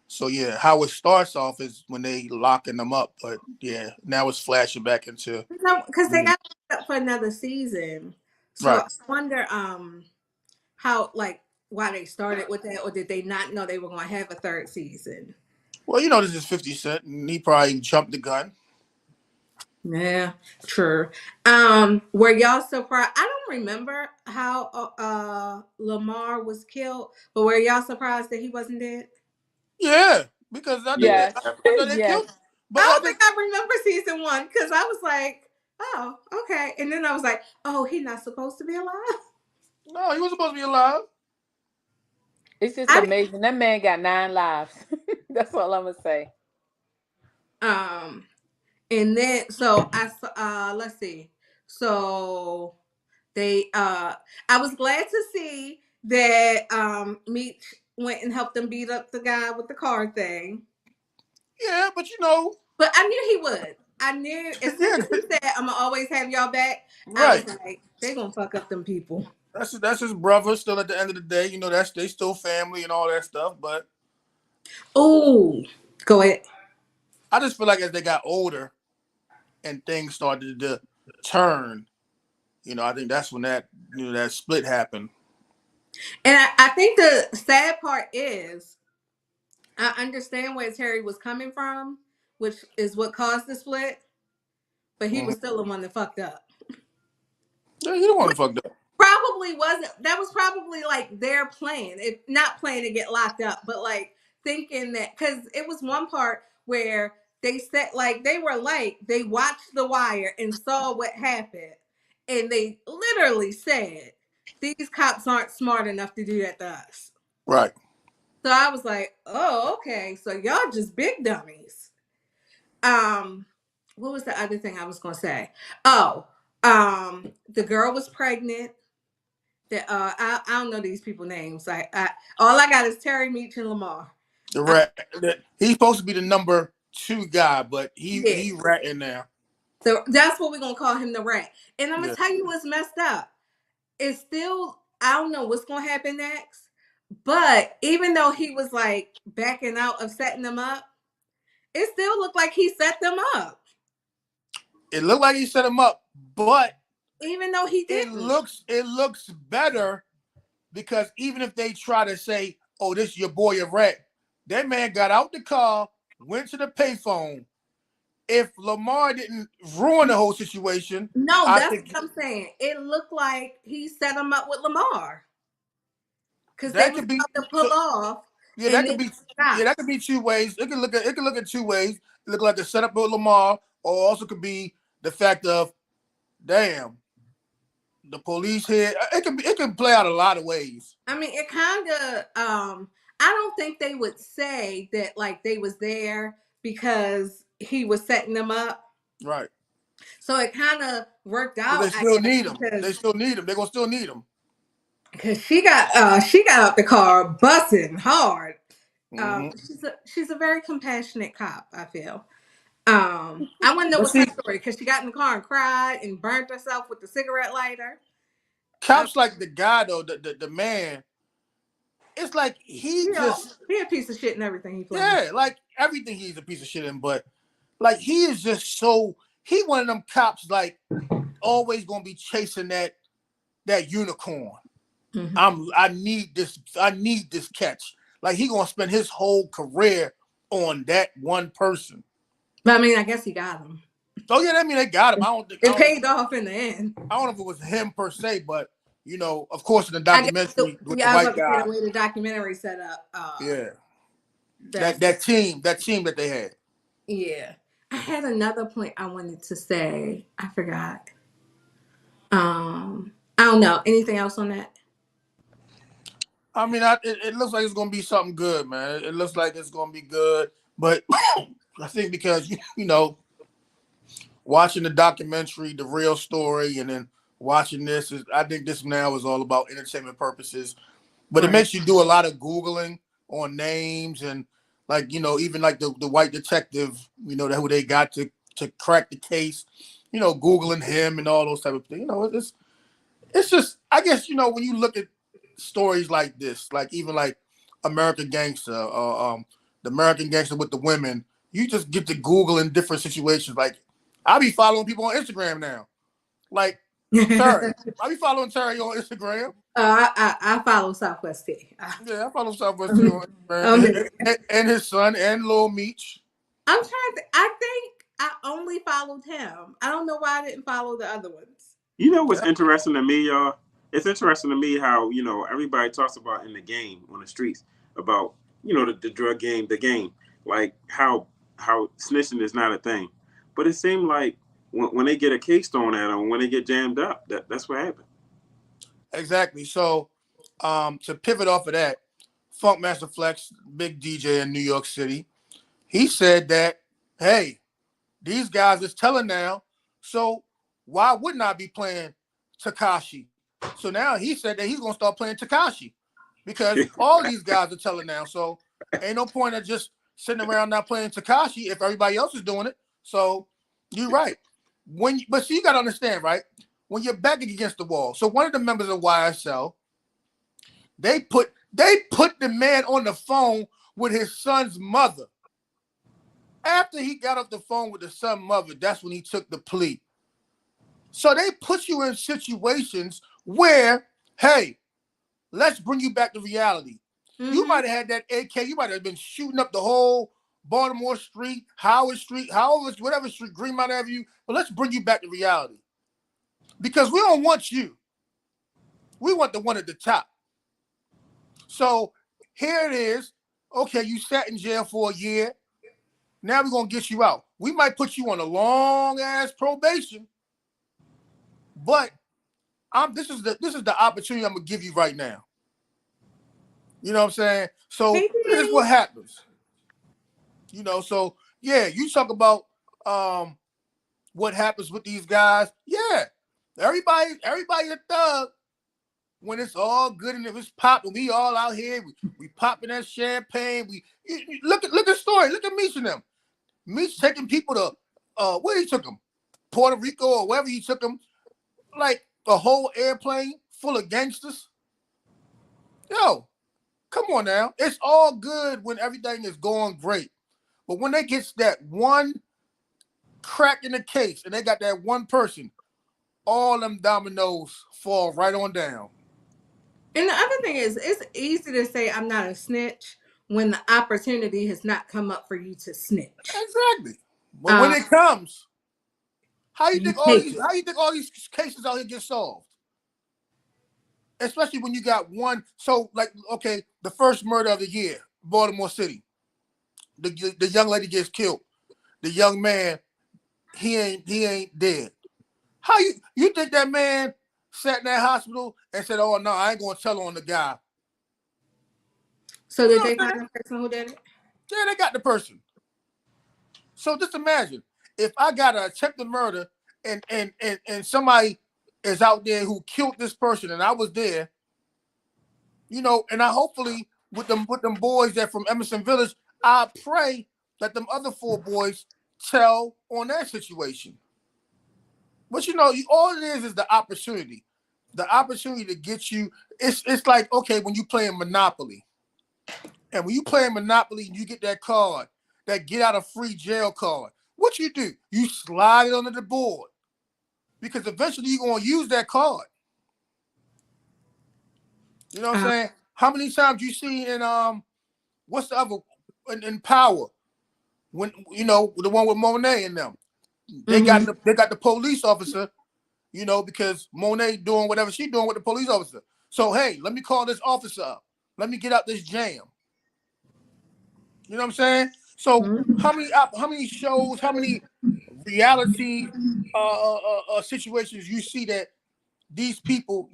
[SPEAKER 6] So yeah, how it starts off is when they locking them up. But yeah, now it's flashing back into
[SPEAKER 2] because they got locked up for another season. So
[SPEAKER 6] right.
[SPEAKER 2] I wonder how why they started with that, or did they not know they were going to have a third season?
[SPEAKER 6] Well, this is 50 Cent, and he probably jumped the gun.
[SPEAKER 2] Yeah, true. Were y'all surprised? I don't remember how Lamar was killed, but were y'all surprised that he wasn't dead?
[SPEAKER 6] Yeah, because I think they killed. But
[SPEAKER 2] I don't think I remember season 1 because I was like, oh, okay, and then I was like, oh, he's not supposed to be alive.
[SPEAKER 6] No, he was supposed to be alive.
[SPEAKER 4] It's just amazing. That man got 9 lives. That's all I'm gonna say.
[SPEAKER 2] And then so let's see. So they I was glad to see that Meech went and helped them beat up the guy with the car thing.
[SPEAKER 6] Yeah, but
[SPEAKER 2] But I knew he would. I knew as soon as he said, "I'm gonna always have y'all back."
[SPEAKER 6] Right.
[SPEAKER 2] I was like, "They're gonna fuck up them people."
[SPEAKER 6] That's his brother. Still, at the end of the day, they still family and all that stuff. But
[SPEAKER 2] oh, go ahead.
[SPEAKER 6] I just feel like as they got older and things started to turn, I think that's when that that split happened.
[SPEAKER 2] And I think the sad part is, I understand where Terry was coming from, which is what caused the split, but he was still the one that fucked up.
[SPEAKER 6] Yeah, he the one that fucked up.
[SPEAKER 2] Probably wasn't. That was probably like their plan. If not planning to get locked up, but like thinking that, because it was one part where they said they watched The Wire and saw what happened, and they literally said these cops aren't smart enough to do that to us.
[SPEAKER 6] Right.
[SPEAKER 2] So I was like, oh, okay. So y'all just big dummies. What was the other thing I was gonna say? Oh, the girl was pregnant. That I don't know these people's names. All I got is Terry, Meech, and Lamar.
[SPEAKER 6] He's supposed to be the number 2 guy, but he ratting now.
[SPEAKER 2] So that's what we're gonna call him, the rat. And I'm gonna tell you what's messed up. It's still, I don't know what's gonna happen next. But even though he was like backing out of setting them up, it still looked like he set them up.
[SPEAKER 6] It looked like he set them up, but
[SPEAKER 2] even though he didn't,
[SPEAKER 6] it looks better because even if they try to say, "Oh, this is your boy a rat," that man got out the car, went to the payphone. If Lamar didn't ruin the whole situation,
[SPEAKER 2] no, that's what I'm saying. It looked like he set him up with Lamar. Because they were about to pull off.
[SPEAKER 6] Yeah,
[SPEAKER 2] and
[SPEAKER 6] that
[SPEAKER 2] then
[SPEAKER 6] could be.
[SPEAKER 2] stop.
[SPEAKER 6] Yeah, that could be two ways. It can look at two ways. It look like a setup with Lamar, or also could be the fact of, damn, the police here. It can play out a lot of ways.
[SPEAKER 2] I mean, it kind of. I don't think they would say that like they was there because he was setting them up.
[SPEAKER 6] Right.
[SPEAKER 2] So it kind of worked
[SPEAKER 6] But they
[SPEAKER 2] out, I
[SPEAKER 6] still
[SPEAKER 2] guess,
[SPEAKER 6] need them. They still need them. They're gonna still need them.
[SPEAKER 2] because she got out the car bussing hard.
[SPEAKER 6] Mm-hmm.
[SPEAKER 2] She's a very compassionate cop, I feel. I want to know
[SPEAKER 6] But
[SPEAKER 2] what's her
[SPEAKER 6] see,
[SPEAKER 2] story because she got in the car and cried and burnt herself with the cigarette lighter.
[SPEAKER 6] cops like the guy though, the man. It's like he
[SPEAKER 2] He a piece of shit in everything he plays.
[SPEAKER 6] yeah, like everything he's a piece of shit in, but like he is just so he one of them cops like always gonna be chasing that unicorn.
[SPEAKER 2] Mm-hmm.
[SPEAKER 6] I need this catch. Like he gonna spend his whole career on that one person.
[SPEAKER 2] But I mean, I guess he got him.
[SPEAKER 6] Oh yeah, I mean they got him.
[SPEAKER 2] It paid off in the end.
[SPEAKER 6] I don't know if it was him per se, but you know, of course, in the documentary with the white guy,
[SPEAKER 2] the way the documentary set up.
[SPEAKER 6] Yeah, that team that they had.
[SPEAKER 2] Yeah, I had another point I wanted to say. I forgot. I don't know. Anything else on that?
[SPEAKER 6] I mean, it looks like it's gonna be something good, man. It looks like it's gonna be good, but I think because you know, watching the documentary, the real story, and then watching this I think this now is all about entertainment purposes. But It makes you do a lot of Googling on names and like, you know, even like the white detective, you know, who they got to crack the case, you know, Googling him and all those type of things. You know, it's just, I guess, you know, when you look at stories like this, like even like American Gangster, the American Gangster with the women, you just get to Google in different situations. Like I be following people on Instagram now. Like Terry. I be following Terry on Instagram.
[SPEAKER 2] I follow Southwest T.
[SPEAKER 6] Yeah, I follow Southwest T on Instagram. And his son and Lil Meech.
[SPEAKER 2] I'm trying to I think I only followed him. I don't know why I didn't follow the other ones.
[SPEAKER 3] You know what's interesting to me, y'all? It's interesting to me how, you know, everybody talks about in the game on the streets about, you know, the drug game, like how snitching is not a thing. But it seemed like when they get a case thrown at them, when they get jammed up, that's what happened.
[SPEAKER 6] Exactly. So to pivot off of that, Funkmaster Flex, big DJ in New York City, he said that, hey, these guys is telling now, so why wouldn't I be playing Tekashi? So now he said that he's going to start playing Tekashi because all these guys are telling now. So ain't no point of just sitting around not playing Tekashi if everybody else is doing it. So you're right. But see, you got to understand, right? When you're back against the wall. So one of the members of YSL, they put the man on the phone with his son's mother. After he got off the phone with the son's mother, that's when he took the plea. So they put you in situations where, hey, let's bring you back to reality. Mm-hmm. You might have had that AK. You might have been shooting up the whole Baltimore Street, Howard Street, whatever street, Greenmount Avenue. But let's bring you back to reality. Because we don't want you. We want the one at the top. So here it is. Okay, you sat in jail for a year. Now we're going to get you out. We might put you on a long-ass probation. But this is the opportunity I'm going to give you right now. You know what I'm saying? So this is what happens. You know, so yeah, you talk about what happens with these guys. Yeah. Everybody a thug when it's all good and if it's popping. We all out here. We popping that champagne. Look at the story. Look at Meech and them. Meech taking people to where he took them, Puerto Rico or wherever he took them, like a whole airplane full of gangsters. Yo, come on now. It's all good when everything is going great, but when they get that one crack in the case and they got that one person, all them dominoes fall right on down.
[SPEAKER 2] And the other thing is, it's easy to say I'm not a snitch when the opportunity has not come up for you to snitch.
[SPEAKER 6] Exactly. But when it comes, how you think all these cases out here get solved? Especially when you got one. So, like, okay, the first murder of the year, Baltimore City. The young lady gets killed. The young man, he ain't dead. How you think that man sat in that hospital and said, "Oh no, I ain't gonna tell on the guy"?
[SPEAKER 2] So did they find the person who did it?
[SPEAKER 6] Yeah, they got the person. So just imagine if I got an attempted murder and somebody is out there who killed this person and I was there, and I hopefully with them boys that from Emerson Village, I pray that them other 4 boys tell on that situation. But all it is the opportunity. The opportunity to get you. It's like, okay, when you playing Monopoly. And when you play Monopoly and you get that card, that get out of free jail card, what you do? You slide it under the board. Because eventually you're going to use that card. You know what I'm saying? How many times you see in what's the other in Power? When the one with Monet and them. They got the police officer, because Monet doing whatever she doing with the police officer. So hey, let me call this officer up. Let me get out this jam. You know what I'm saying? So how many shows, how many reality situations you see that these people,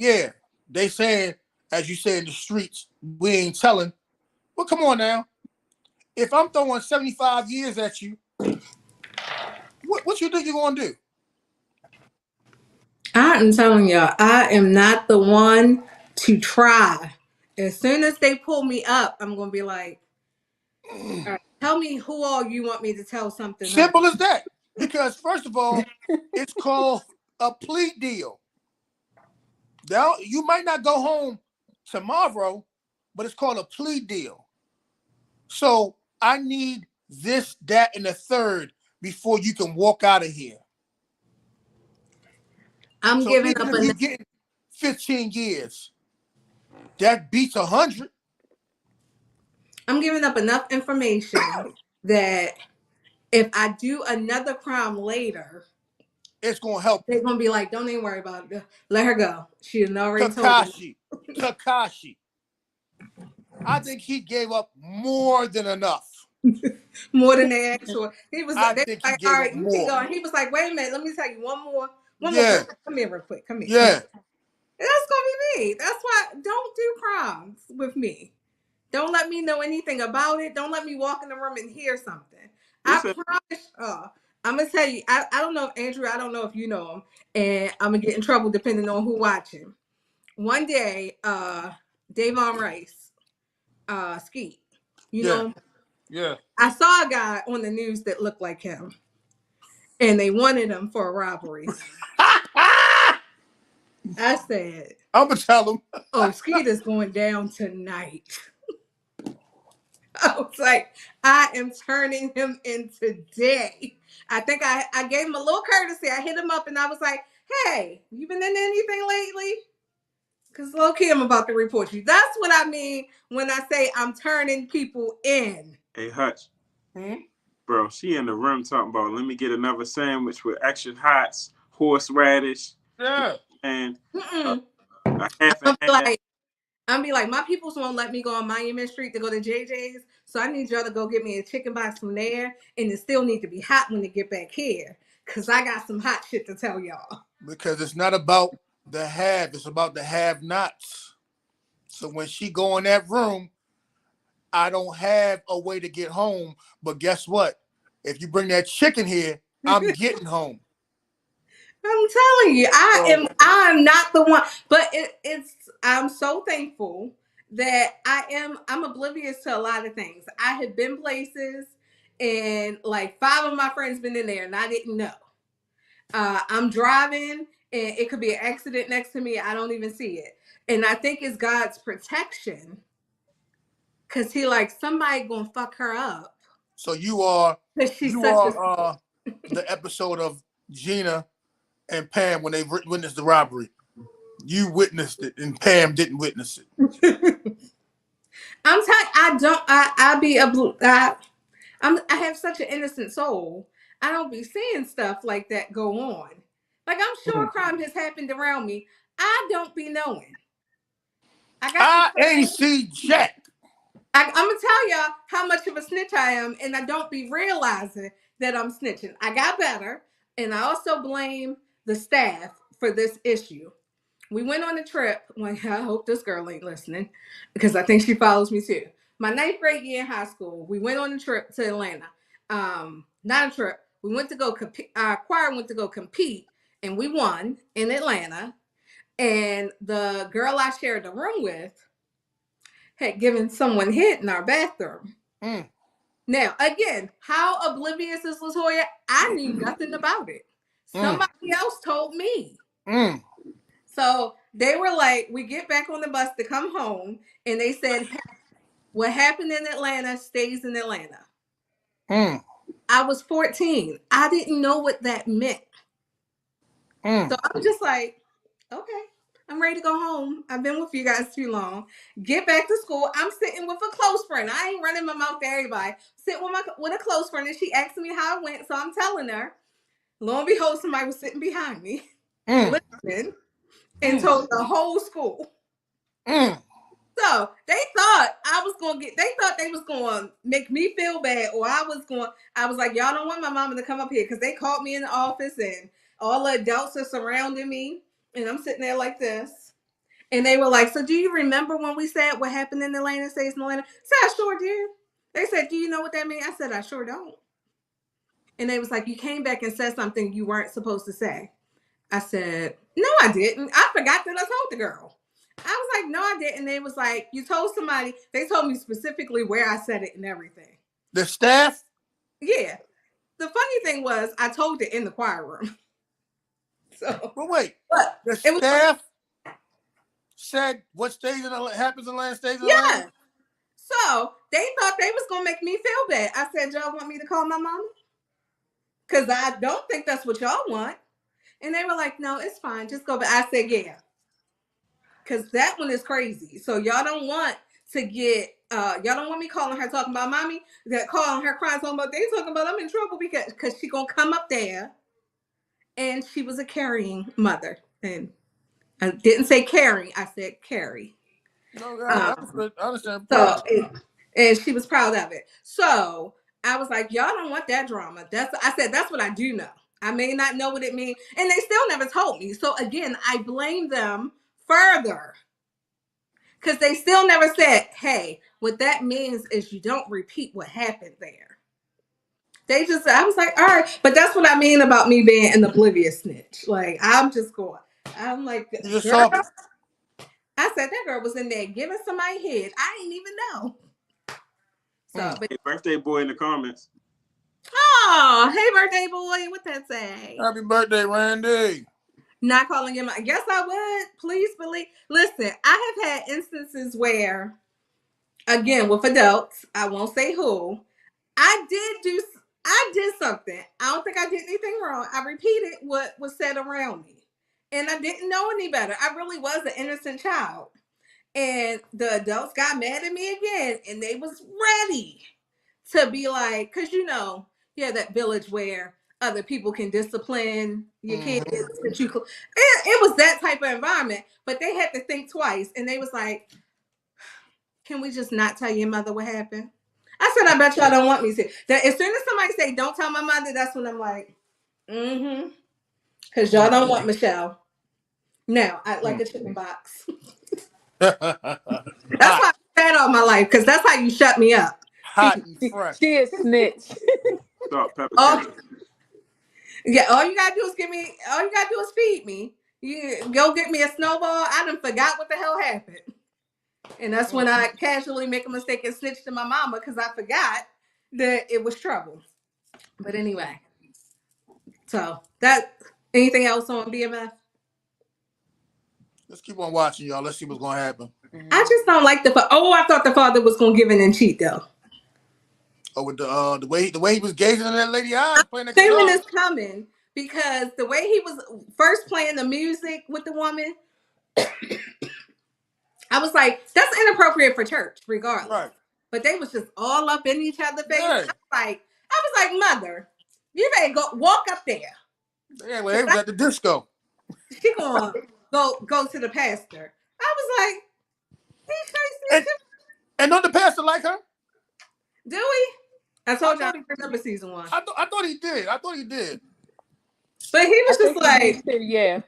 [SPEAKER 6] they saying, as you say in the streets, we ain't telling. Well, come on now. If I'm throwing 75 years at you, what you think you're gonna do?
[SPEAKER 2] I'm telling y'all, I am not the one to try. As soon as they pull me up, I'm gonna be like, all right, tell me who all you want me to tell something.
[SPEAKER 6] Simple as that. Because first of all, it's called a plea deal. Now, you might not go home tomorrow, but it's called a plea deal. So I need this, that, and the third before you can walk out of here.
[SPEAKER 2] I'm giving up
[SPEAKER 6] if you get 15 years. That beats 100.
[SPEAKER 2] I'm giving up enough information that if I do another crime later,
[SPEAKER 6] it's gonna help.
[SPEAKER 2] They're gonna be like, don't even worry about it. Let her go. She has already
[SPEAKER 6] Tekashi. I think he gave up more than enough.
[SPEAKER 2] More than they asked for. He was
[SPEAKER 6] I
[SPEAKER 2] like,
[SPEAKER 6] think
[SPEAKER 2] all
[SPEAKER 6] he gave
[SPEAKER 2] right,
[SPEAKER 6] up
[SPEAKER 2] you
[SPEAKER 6] more.
[SPEAKER 2] keep going. He was like, wait a minute, let me tell you one more. Come here real quick. Come here.
[SPEAKER 6] Yeah.
[SPEAKER 2] That's gonna be me. That's why don't do crimes with me. Don't let me know anything about it. Don't let me walk in the room and hear something. I promise. I'm gonna tell you. I don't know if Andrew. I don't know if you know him, and I'm gonna get in trouble depending on who watching. One day, Davon Rice, Skeet. You know.
[SPEAKER 6] Yeah.
[SPEAKER 2] I saw a guy on the news that looked like him, and they wanted him for a robbery. I said,
[SPEAKER 6] I'm gonna tell him.
[SPEAKER 2] "Oh, Skeet is going down tonight." I was like, I am turning him in today. I think I gave him a little courtesy. I hit him up and I was like, hey, you been in anything lately? Because low-key, I'm about to report you. That's what I mean when I say I'm turning people in.
[SPEAKER 3] Hey, Hutch. Bro, she in the room talking about, let me get another sandwich with extra hots, horseradish.
[SPEAKER 6] Yeah.
[SPEAKER 3] And
[SPEAKER 2] a half and half. I'm be like, my peoples won't let me go on Monument Street to go to JJ's, so I need y'all to go get me a chicken box from there, and it still need to be hot when they get back here, because I got some hot shit to tell y'all.
[SPEAKER 6] Because it's not about the have, it's about the have-nots. So when she go in that room, I don't have a way to get home, but guess what? If you bring that chicken here, I'm getting home.
[SPEAKER 2] I'm telling you, I'm not the one, but I'm so thankful that I'm oblivious to a lot of things. I have been places and like 5 of my friends been in there and I didn't know. I'm driving and it could be an accident next to me. I don't even see it. And I think it's God's protection. Cause he like somebody gonna fuck her up.
[SPEAKER 6] So you are the episode of Gina and Pam when they witnessed the robbery. You witnessed it, and Pam didn't witness it.
[SPEAKER 2] I'm telling. I have such an innocent soul. I don't be seeing stuff like that go on. Like I'm sure crime has happened around me. I don't be knowing.
[SPEAKER 6] I ain't see Jack.
[SPEAKER 2] I'm gonna tell y'all how much of a snitch I am, and I don't be realizing that I'm snitching. I got better, and I also blame the staff for this issue. We went on a trip. Well, I hope this girl ain't listening because I think she follows me too. My ninth grade year in high school, we went on a trip to Atlanta. Not a trip. We went to go compete. Our choir went to go compete, and we won in Atlanta. And the girl I shared the room with had given someone hit in our bathroom.
[SPEAKER 6] Mm.
[SPEAKER 2] Now, again, how oblivious is Latoya? I knew nothing about it. Somebody else told me.
[SPEAKER 6] Mm.
[SPEAKER 2] So they were like, we get back on the bus to come home, and they said, hey, what happened in Atlanta stays in Atlanta.
[SPEAKER 6] Mm.
[SPEAKER 2] I was 14. I didn't know what that meant.
[SPEAKER 6] Mm.
[SPEAKER 2] So I'm just like, okay, I'm ready to go home. I've been with you guys too long. Get back to school. I'm sitting with a close friend. I ain't running my mouth to everybody. Sitting with a close friend, and she asked me how it went. So I'm telling her. Lo and behold, somebody was sitting behind me, listening, and told the whole school.
[SPEAKER 6] Mm.
[SPEAKER 2] So they thought I was gonna get. They thought they was gonna make me feel bad, or I was like, y'all don't want my mama to come up here because they called me in the office, and all the adults are surrounding me, and I'm sitting there like this. And they were like, so do you remember when we said what happened in Atlanta stays in Atlanta? I said, I sure do. They said, do you know what that means? I said, I sure don't. And they was like, you came back and said something you weren't supposed to say. I said, no, I didn't. I forgot that I told the girl. I was like, no, I didn't. They was like, you told somebody. They told me specifically where I said it and everything.
[SPEAKER 6] The staff?
[SPEAKER 2] Yeah. The funny thing was, I told it in the choir room. So,
[SPEAKER 6] but wait,
[SPEAKER 2] but
[SPEAKER 6] the staff said what stays in happens in Atlanta stays in Atlanta?
[SPEAKER 2] Yeah. So they thought they was gonna make me feel bad. I said, y'all want me to call my mama? Because I don't think that's what y'all want. And they were like, no, it's fine. Just go back. I said, yeah. Because that one is crazy. So y'all don't want to get y'all don't want me calling her talking about mommy, that calling her crying talking about they talking about I'm in trouble because she gonna come up there and she was a carrying mother. And I didn't say caring, I said carry.
[SPEAKER 6] No, I understand.
[SPEAKER 2] So and she was proud of it. So I was like, y'all don't want that drama. I said that's what I do know. I may not know what it means. And they still never told me. So again, I blame them further. Because they still never said, hey, what that means is you don't repeat what happened there. They just, I was like, all right. But that's what I mean about me being an oblivious snitch. Like, I'm just going, I'm like, girl, I said that girl was in there giving somebody head. I didn't even know. So, but,
[SPEAKER 3] hey, birthday boy in the comments.
[SPEAKER 2] Oh, hey, birthday boy. What that say?
[SPEAKER 6] Happy birthday, Randy.
[SPEAKER 2] Not calling him. I guess I would. Please believe. Listen, I have had instances where, again, with adults, I won't say who, I did something. I don't think I did anything wrong. I repeated what was said around me. And I didn't know any better. I really was an innocent child. And the adults got mad at me again. And they was ready to be like, because yeah, that village where other people can discipline your kids. That it was that type of environment. But they had to think twice. And they was like, can we just not tell your mother what happened? I said, I bet y'all don't want me to. That as soon as somebody say, don't tell my mother, that's when I'm like, because y'all don't want Michelle. Now, I like a chicken box. That's why I've said all my life, because that's how you shut me up.
[SPEAKER 6] Hot and fresh.
[SPEAKER 4] She is snitch.
[SPEAKER 3] Salt, pepper,
[SPEAKER 2] Yeah, all you gotta do is feed me. You go get me a snowball. I done forgot what the hell happened. And that's when I casually make a mistake and snitch to my mama because I forgot that it was trouble. But anyway, so anything else on BMF?
[SPEAKER 6] Let's keep on watching, y'all. Let's see what's gonna happen.
[SPEAKER 2] I just don't like I thought the father was gonna give in and cheat though.
[SPEAKER 6] Oh, with the way he was gazing in that lady's eyes, playing the
[SPEAKER 2] Assuming
[SPEAKER 6] guitar.
[SPEAKER 2] it's coming because the way he was first playing the music with the woman, I was like, that's inappropriate for church, regardless.
[SPEAKER 6] Right.
[SPEAKER 2] But they was just all up in each other's face.
[SPEAKER 6] Right.
[SPEAKER 2] I was like, mother, you better go walk up there.
[SPEAKER 6] Yeah, well, he was at the disco.
[SPEAKER 2] She gonna go to the pastor. I was like,
[SPEAKER 6] And don't the pastor like her?
[SPEAKER 2] Do we? I told you I
[SPEAKER 6] thought he-
[SPEAKER 2] remember season 1.
[SPEAKER 6] I thought he did. I thought he did.
[SPEAKER 2] But he was just like,
[SPEAKER 4] yeah.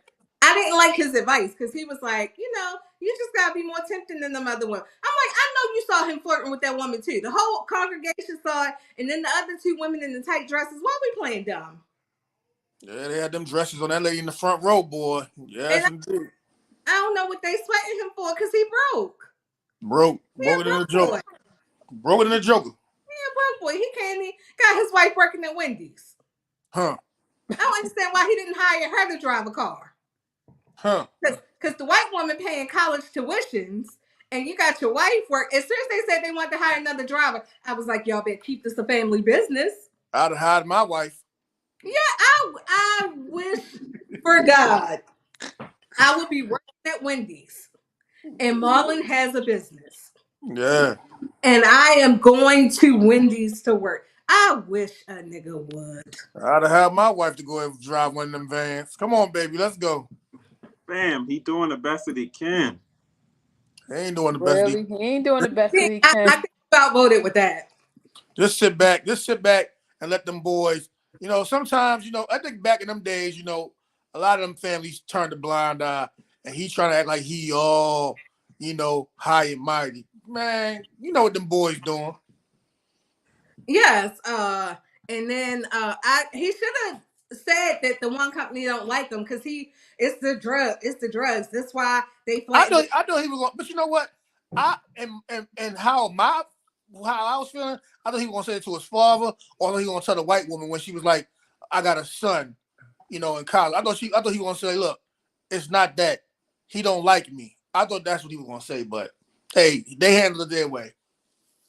[SPEAKER 2] I didn't like his advice because he was like, you just gotta be more tempting than them other women. I'm like, I know you saw him flirting with that woman too. The whole congregation saw it, and then the other 2 women in the tight dresses. Why are we playing dumb?
[SPEAKER 6] Yeah, they had them dresses on that lady in the front row, boy. Yes, indeed.
[SPEAKER 2] I don't know what they sweating him for because he broke.
[SPEAKER 6] Broke it in a joke. Broke it in a joker.
[SPEAKER 2] Yeah, broke boy. He can't even got his wife working at Wendy's.
[SPEAKER 6] Huh.
[SPEAKER 2] I don't understand why he didn't hire her to drive a car.
[SPEAKER 6] Huh.
[SPEAKER 2] Because the white woman paying college tuitions and you got your wife work. As soon as they said they wanted to hire another driver, I was like, y'all better keep this a family business.
[SPEAKER 6] I'd have hired my wife.
[SPEAKER 2] Yeah, I wish for God I would be working at Wendy's and Marlon has a business.
[SPEAKER 6] Yeah.
[SPEAKER 2] And I am going to Wendy's to work. I wish a nigga would.
[SPEAKER 6] I'd have had my wife to go and drive one of them vans. Come on, baby, let's go.
[SPEAKER 3] Bam, he doing the best that he can.
[SPEAKER 6] He ain't doing the best.
[SPEAKER 4] Really? He ain't doing the best that he
[SPEAKER 2] I
[SPEAKER 4] can.
[SPEAKER 2] think you outvoted with that.
[SPEAKER 6] Just sit back and let them boys, sometimes, I think back in them days, a lot of them families turned a blind eye and he trying to act like he all, high and mighty. Man, you know what them boys doing.
[SPEAKER 2] Yes. And then he should have said that the one company don't like him because it's the drugs. That's why they
[SPEAKER 6] I know he was going, but you know what? And how I was feeling, I thought he was gonna say it to his father, or he was gonna tell the white woman when she was like, I got a son, in college. I thought he was gonna say, look, it's not that. He don't like me. I thought that's what he was gonna say, but hey, they handled it their way.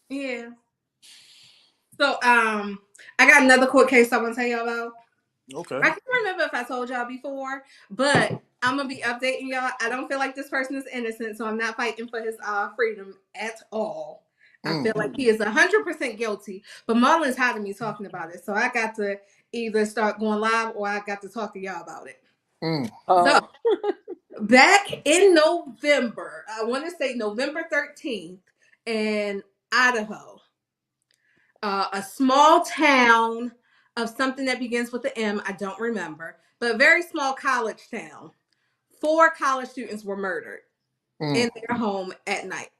[SPEAKER 2] Yeah. So I got another court case I want to tell y'all about.
[SPEAKER 6] Okay.
[SPEAKER 2] I can't remember if I told y'all before, but I'm gonna be updating y'all. I don't feel like this person is innocent, so I'm not fighting for his freedom at all. I feel like he is 100% guilty, but Marlon's hiding me talking about it, so I got to either start going live or I got to talk to y'all about it. So back in November, I want to say November 13th in Idaho, a small town of something that begins with the M, I don't remember, but a very small college town. 4 college students were murdered in their home at night.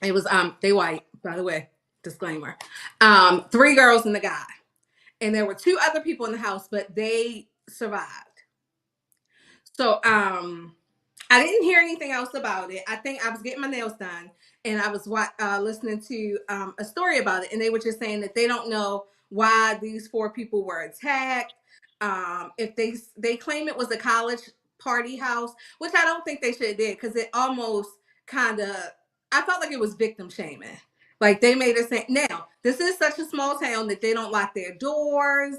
[SPEAKER 2] It was they white, by the way, disclaimer. 3 girls and a guy. And there were 2 other people in the house, but they survived. So I didn't hear anything else about it. I think I was getting my nails done and I was listening to a story about it, and they were just saying that they don't know why these 4 people were attacked. If they claim it was a college party house, which I don't think they should have did, because it almost I felt like it was victim shaming. Like they made it say, now this is such a small town that they don't lock their doors.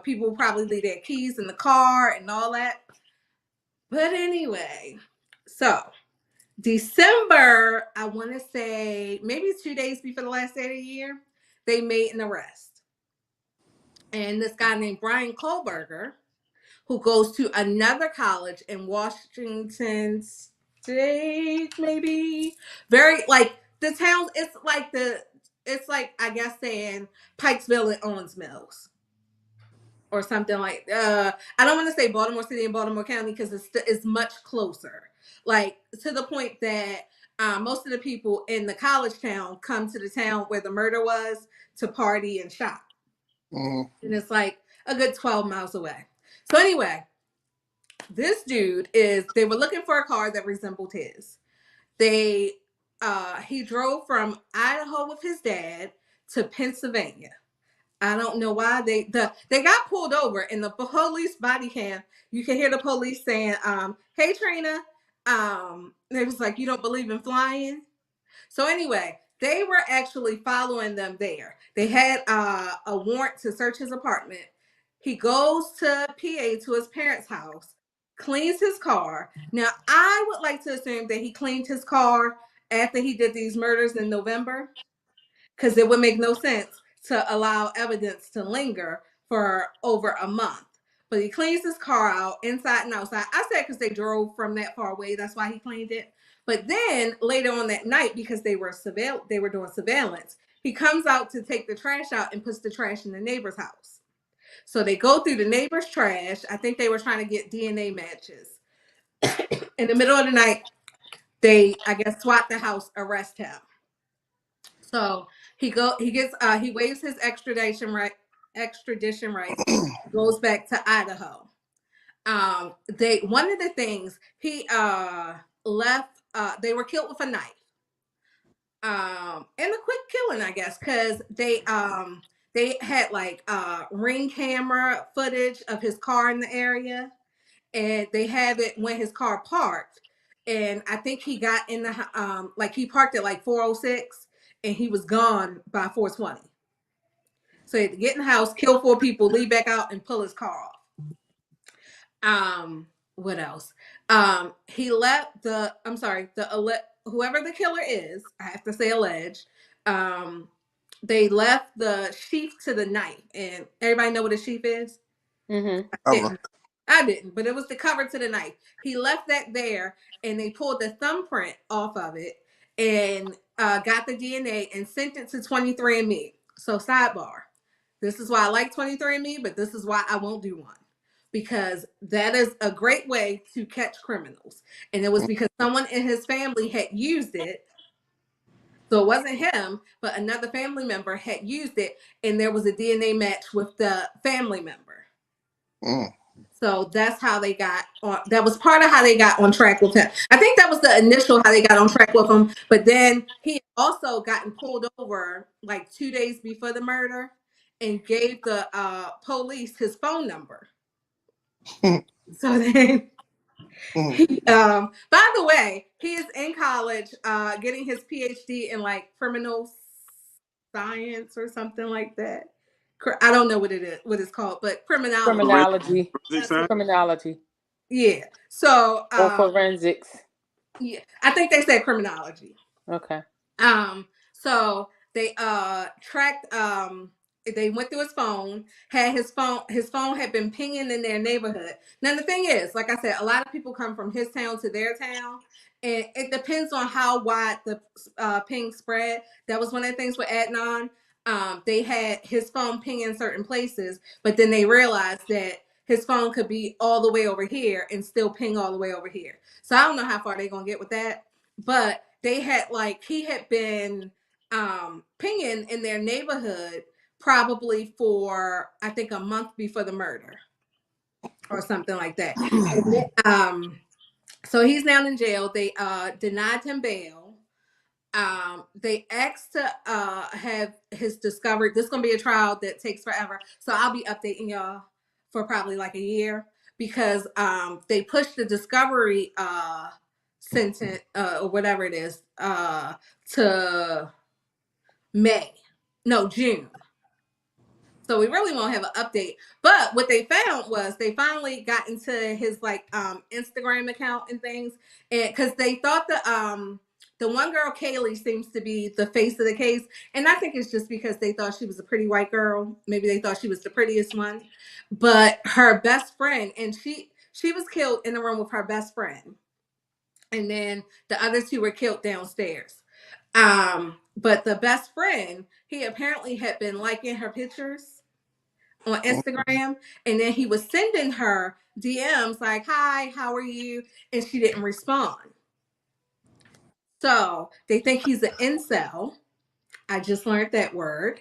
[SPEAKER 2] People will probably leave their keys in the car and all that. But anyway, so December, I want to say maybe 2 days before the last day of the year, they made an arrest. And this guy named Brian Kohlberger, who goes to another college in Washington State, maybe. Very, like, the towns, it's like, I guess, saying Pikesville and Owens Mills. Or something like, I don't want to say Baltimore City and Baltimore County because it's much closer. Like, to the point that most of the people in the college town come to the town where the murder was to party and shop. And it's like a good 12 miles away. So anyway, this dude they were looking for a car that resembled his. He drove from Idaho with his dad to Pennsylvania. I don't know why they got pulled over in the police body cam. You can hear the police saying, hey Trina, it was like, you don't believe in flying. So anyway, they were actually following them there. They had a warrant to search his apartment. He goes to PA to his parents' house, cleans his car. Now, I would like to assume that he cleaned his car after he did these murders in November, because it would make no sense to allow evidence to linger for over a month. but he cleans his car out inside and outside. I said because they drove from that far away, that's why he cleaned it. But then later on that night, because they were doing surveillance, he comes out to take the trash out and puts the trash in the neighbor's house. So they go through the neighbor's trash. I think they were trying to get DNA matches. In the middle of the night, they, I guess, swat the house, arrest him. So he waives his extradition rights, goes back to Idaho. One of the things he left, they were killed with a knife. And a quick killing, I guess, because they had like ring camera footage of his car in the area, and they have it when his car parked. And I think he got in the like he parked at like 406, and he was gone by 420. So he had to get in the house, kill 4 people, leave back out, and pull his car off. What else? He left whoever the killer is, I have to say alleged, they left the sheath to the knife. And everybody know what a sheath is?
[SPEAKER 4] Mm-hmm.
[SPEAKER 2] I didn't, but it was the cover to the knife. He left that there, and they pulled the thumbprint off of it and got the DNA and sent it to 23andMe. So sidebar, this is why I like 23andMe, but this is why I won't do one. Because that is a great way to catch criminals. And it was because someone in his family had used it. So it wasn't him, but another family member had used it, and there was a DNA match with the family member. So that's how they got on. That was part of how they got on track with him. I think that was the initial how they got on track with him. But then he also gotten pulled over like 2 days before the murder and gave the police his phone number. So then, by the way, he is in college, getting his PhD in like criminal science or something like that. I don't know what it is, what it's called, but criminology.
[SPEAKER 4] Criminology.
[SPEAKER 2] Yeah. So
[SPEAKER 4] or forensics.
[SPEAKER 2] Yeah, I think they said criminology.
[SPEAKER 4] Okay.
[SPEAKER 2] So they tracked. They went through his phone. Had his phone had been pinging in their neighborhood. Now the thing is, like I said, a lot of people come from his town to their town, and it depends on how wide the ping spread. That was one of the things with Adnan. They had his phone ping in certain places, but then they realized that his phone could be all the way over here and still ping all the way over here. So I don't know how far they're gonna get with that, but they had he had been pinging in their neighborhood probably for I think a month before the murder or something like that. And, so he's now in jail. They denied him bail. They asked to have his discovery. This is gonna be a trial that takes forever, so I'll be updating y'all for probably like a year, because they pushed the discovery sentence or whatever it is to June. So we really won't have an update. But what they found was they finally got into his Instagram account and things, and because they thought the one girl, Kaylee, seems to be the face of the case. And I think it's just because they thought she was a pretty white girl. Maybe they thought she was the prettiest one. But her best friend, and she was killed in the room with her best friend. And then the other 2 were killed downstairs. But the best friend, he apparently had been liking her pictures on Instagram. And then he was sending her DMs like, "Hi, how are you?" And she didn't respond. So they think he's an incel. I just learned that word.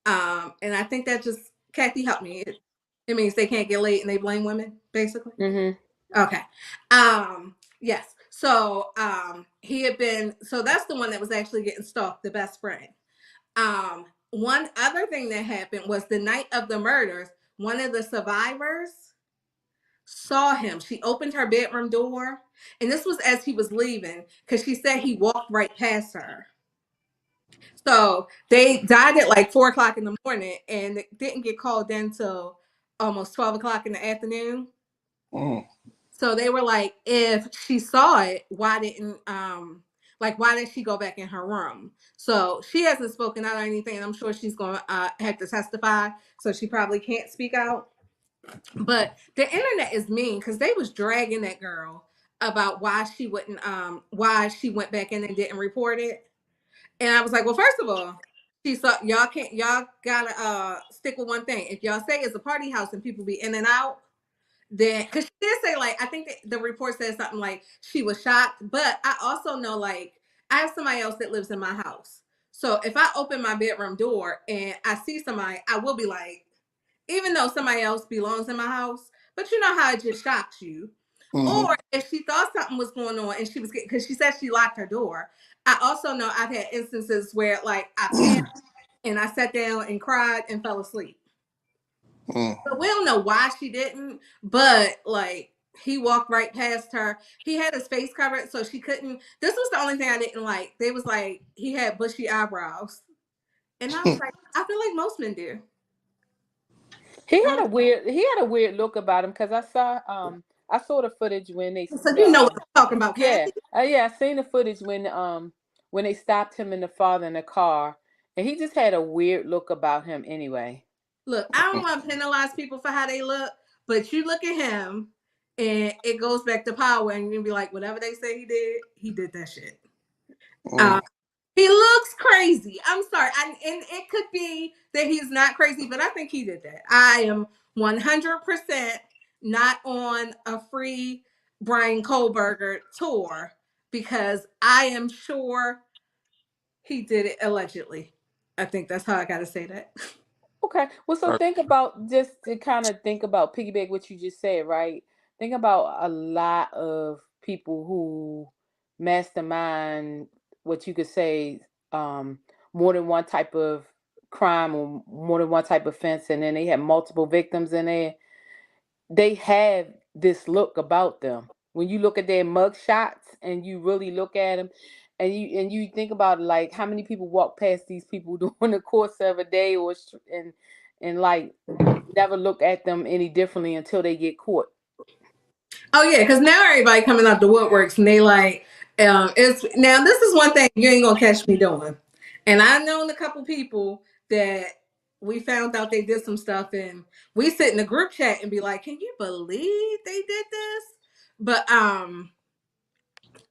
[SPEAKER 2] And I think that just, Kathy, help me. It means they can't get laid and they blame women, basically.
[SPEAKER 4] Mm-hmm.
[SPEAKER 2] Okay. Yes. So he had been, so that's the one that was actually getting stalked, the best friend. One other thing that happened was the night of the murders, one of the survivors saw him. She opened her bedroom door, and this was as he was leaving, because she said he walked right past her. So they died at like 4 o'clock in the morning, and it didn't get called in till almost 12 o'clock in the afternoon. So they were like, if she saw it, why didn't she go back in her room? So she hasn't spoken out or anything, and I'm sure she's going to have to testify, so she probably can't speak out. But the internet is mean because they was dragging that girl about why she went back in and didn't report it. And I was like, well, first of all, y'all gotta stick with one thing. If y'all say it's a party house and people be in and out, then because she did say, like, I think the report said something like she was shocked, but I also know, like, I have somebody else that lives in my house. So if I open my bedroom door and I see somebody, I will be like, even though somebody else belongs in my house, but you know how it just shocks you.
[SPEAKER 6] Mm-hmm.
[SPEAKER 2] Or if she thought something was going on and she was getting, because she said she locked her door. I also know I've had instances where, like, I panicked and I sat down and cried and fell asleep.
[SPEAKER 6] Mm.
[SPEAKER 2] But we don't know why she didn't. But like, he walked right past her. He had his face covered, so she couldn't. This was the only thing I didn't like. They was like, he had bushy eyebrows, and I was like, I feel like most men do.
[SPEAKER 4] He had a weird look about him because I saw the footage when
[SPEAKER 2] So you know what I'm talking about,
[SPEAKER 4] yeah,
[SPEAKER 2] Kathy.
[SPEAKER 4] yeah, I seen the footage when they stopped him and the father in the car, and he just had a weird look about him anyway.
[SPEAKER 2] Look, I don't want to penalize people for how they look, but you look at him, and it goes back to power, and you'll be like, whatever they say he did that shit.
[SPEAKER 6] Mm.
[SPEAKER 2] He looks crazy. I'm sorry. And it could be that he's not crazy, but I think he did that. I am 100% not on a free Brian Kohlberger tour because I am sure he did it allegedly. I think that's how I got to say that.
[SPEAKER 4] Okay, well, so think about just to kind of think about piggyback what you just said, right? Think about a lot of people who mastermind what you could say um, more than one type of crime or more than one type of offense, and then they have multiple victims in there. They have this look about them. When you look at their mug shots and you really look at them, and you think about like how many people walk past these people during the course of a day and like never look at them any differently until they get caught.
[SPEAKER 2] Oh yeah, because now everybody coming out the woodworks and they like, it's now this is one thing you ain't gonna catch me doing. And I known a couple people that we found out they did some stuff and we sit in the group chat and be like, can you believe they did this? But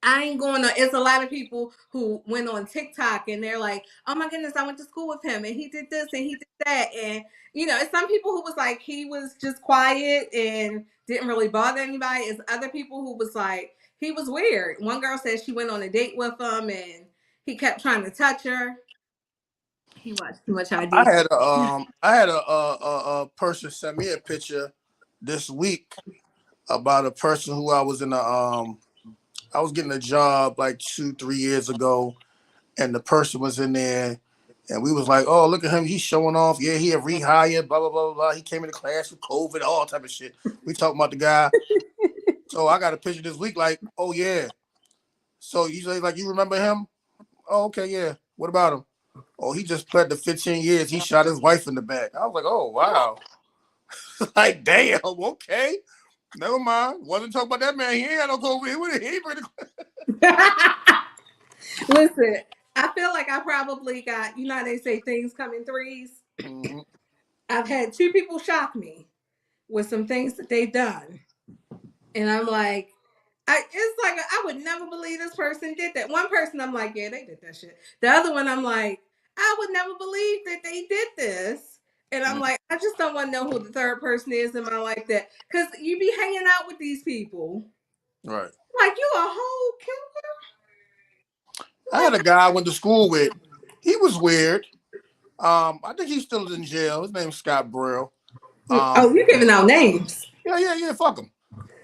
[SPEAKER 2] I ain't going to. It's a lot of people who went on TikTok and they're like, "Oh my goodness, I went to school with him and he did this and he did that." And it's some people who was like he was just quiet and didn't really bother anybody. It's other people who was like he was weird. One girl said she went on a date with him and he kept trying to touch her. He watched too much ID.
[SPEAKER 6] I had a person send me a picture this week about a person who I was getting a job like 2-3 years ago, and the person was in there, and we was like, oh, look at him, he's showing off. Yeah, he had rehired, blah blah blah blah. He came into class with COVID, all type of shit. We talking about the guy. So I got a picture this week, like, oh yeah. So you say like you remember him? Oh, okay, yeah. What about him? Oh, he just pled to 15 years. He shot his wife in the back. I was like, oh wow. Like, damn, okay. Never mind. Wasn't talking about that man. He ain't got no COVID. He ain't pretty.
[SPEAKER 2] Listen, I feel like I probably got, how they say things come in threes.
[SPEAKER 6] Mm-hmm.
[SPEAKER 2] I've had two people shock me with some things that they've done. And I'm like, it's like, I would never believe this person did that. One person, I'm like, yeah, they did that shit. The other one, I'm like, I would never believe that they did this. And I'm like, I just don't want to know who the third person is in my life that, because you be hanging out with these people.
[SPEAKER 6] Right.
[SPEAKER 2] Like, you a whole killer?
[SPEAKER 6] I had a guy I went to school with. He was weird. I think he's still in jail. His name's Scott Burrell.
[SPEAKER 2] You're giving out names.
[SPEAKER 6] Yeah. Fuck him.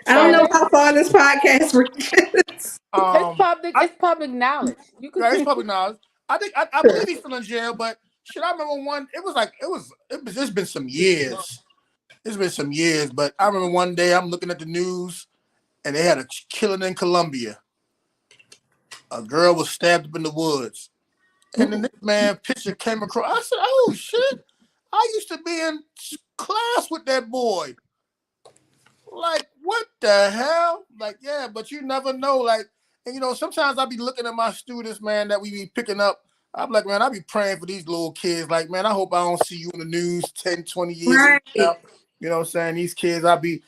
[SPEAKER 2] I don't know how far this podcast reaches.
[SPEAKER 4] It's public knowledge. You can
[SPEAKER 6] it's public knowledge. I believe he's still in jail, but shit, I remember one. It's been some years. It's been some years, but I remember one day I'm looking at the news, and they had a killing in Colombia. A girl was stabbed up in the woods, and then this man picture came across. I said, "Oh shit! I used to be in class with that boy." Like, what the hell? Like, yeah, but you never know. Like, and sometimes I be looking at my students, man, that we be picking up. I'm like, man, I be praying for these little kids. Like, man, I hope I don't see you in the news 10, 20 years
[SPEAKER 2] Right.
[SPEAKER 6] from now. You know what I'm saying? These kids, I be,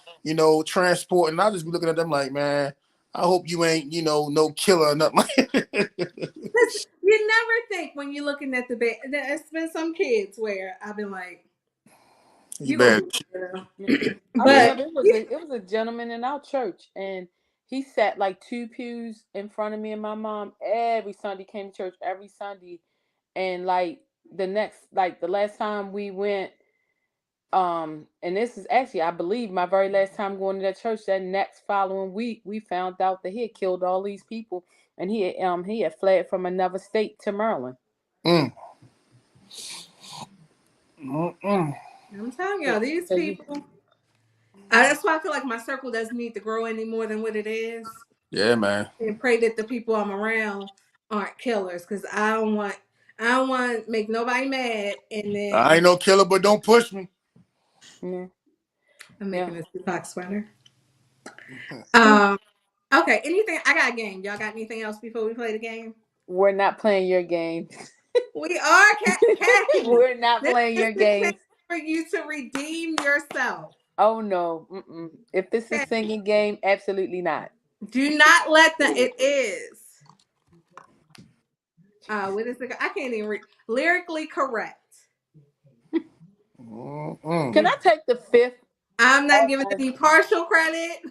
[SPEAKER 6] transporting. I just be looking at them like, man, I hope you ain't, no killer or nothing like that.
[SPEAKER 2] Listen, you never think when you're looking at the bed. There's been some kids where I've been like,
[SPEAKER 6] It's
[SPEAKER 2] "You gonna
[SPEAKER 6] bad.
[SPEAKER 2] do it, girl."
[SPEAKER 4] I
[SPEAKER 2] But
[SPEAKER 4] remember it was a gentleman in our church, and he sat like 2 pews in front of me and my mom every Sunday. Came to church every Sunday, and like the last time we went, and this is actually I believe my very last time going to that church. That next following week, we found out that he had killed all these people, and he had fled from another state to Maryland.
[SPEAKER 6] Mm.
[SPEAKER 2] I'm telling y'all, these people. That's why I feel like my circle doesn't need to grow any more than what it is.
[SPEAKER 6] Yeah, man.
[SPEAKER 2] And pray that the people I'm around aren't killers, because I don't want to make nobody mad. And
[SPEAKER 6] I
[SPEAKER 2] then
[SPEAKER 6] ain't no killer, but don't push me.
[SPEAKER 4] Yeah.
[SPEAKER 2] I'm making
[SPEAKER 4] Yeah.
[SPEAKER 2] a Tupac sweater. Okay. Anything? I got a game. Y'all got anything else before we play the game?
[SPEAKER 4] We're not playing your game.
[SPEAKER 2] We are, Kathy.
[SPEAKER 4] We're not
[SPEAKER 2] This
[SPEAKER 4] playing
[SPEAKER 2] is
[SPEAKER 4] your
[SPEAKER 2] the chance
[SPEAKER 4] game.
[SPEAKER 2] for you to redeem yourself.
[SPEAKER 4] Oh no. Mm-mm. If this is singing game, absolutely not.
[SPEAKER 2] Do not let them. It is. What is it? I can't even read. Lyrically correct.
[SPEAKER 4] Can I take the fifth?
[SPEAKER 2] I'm not giving any partial credit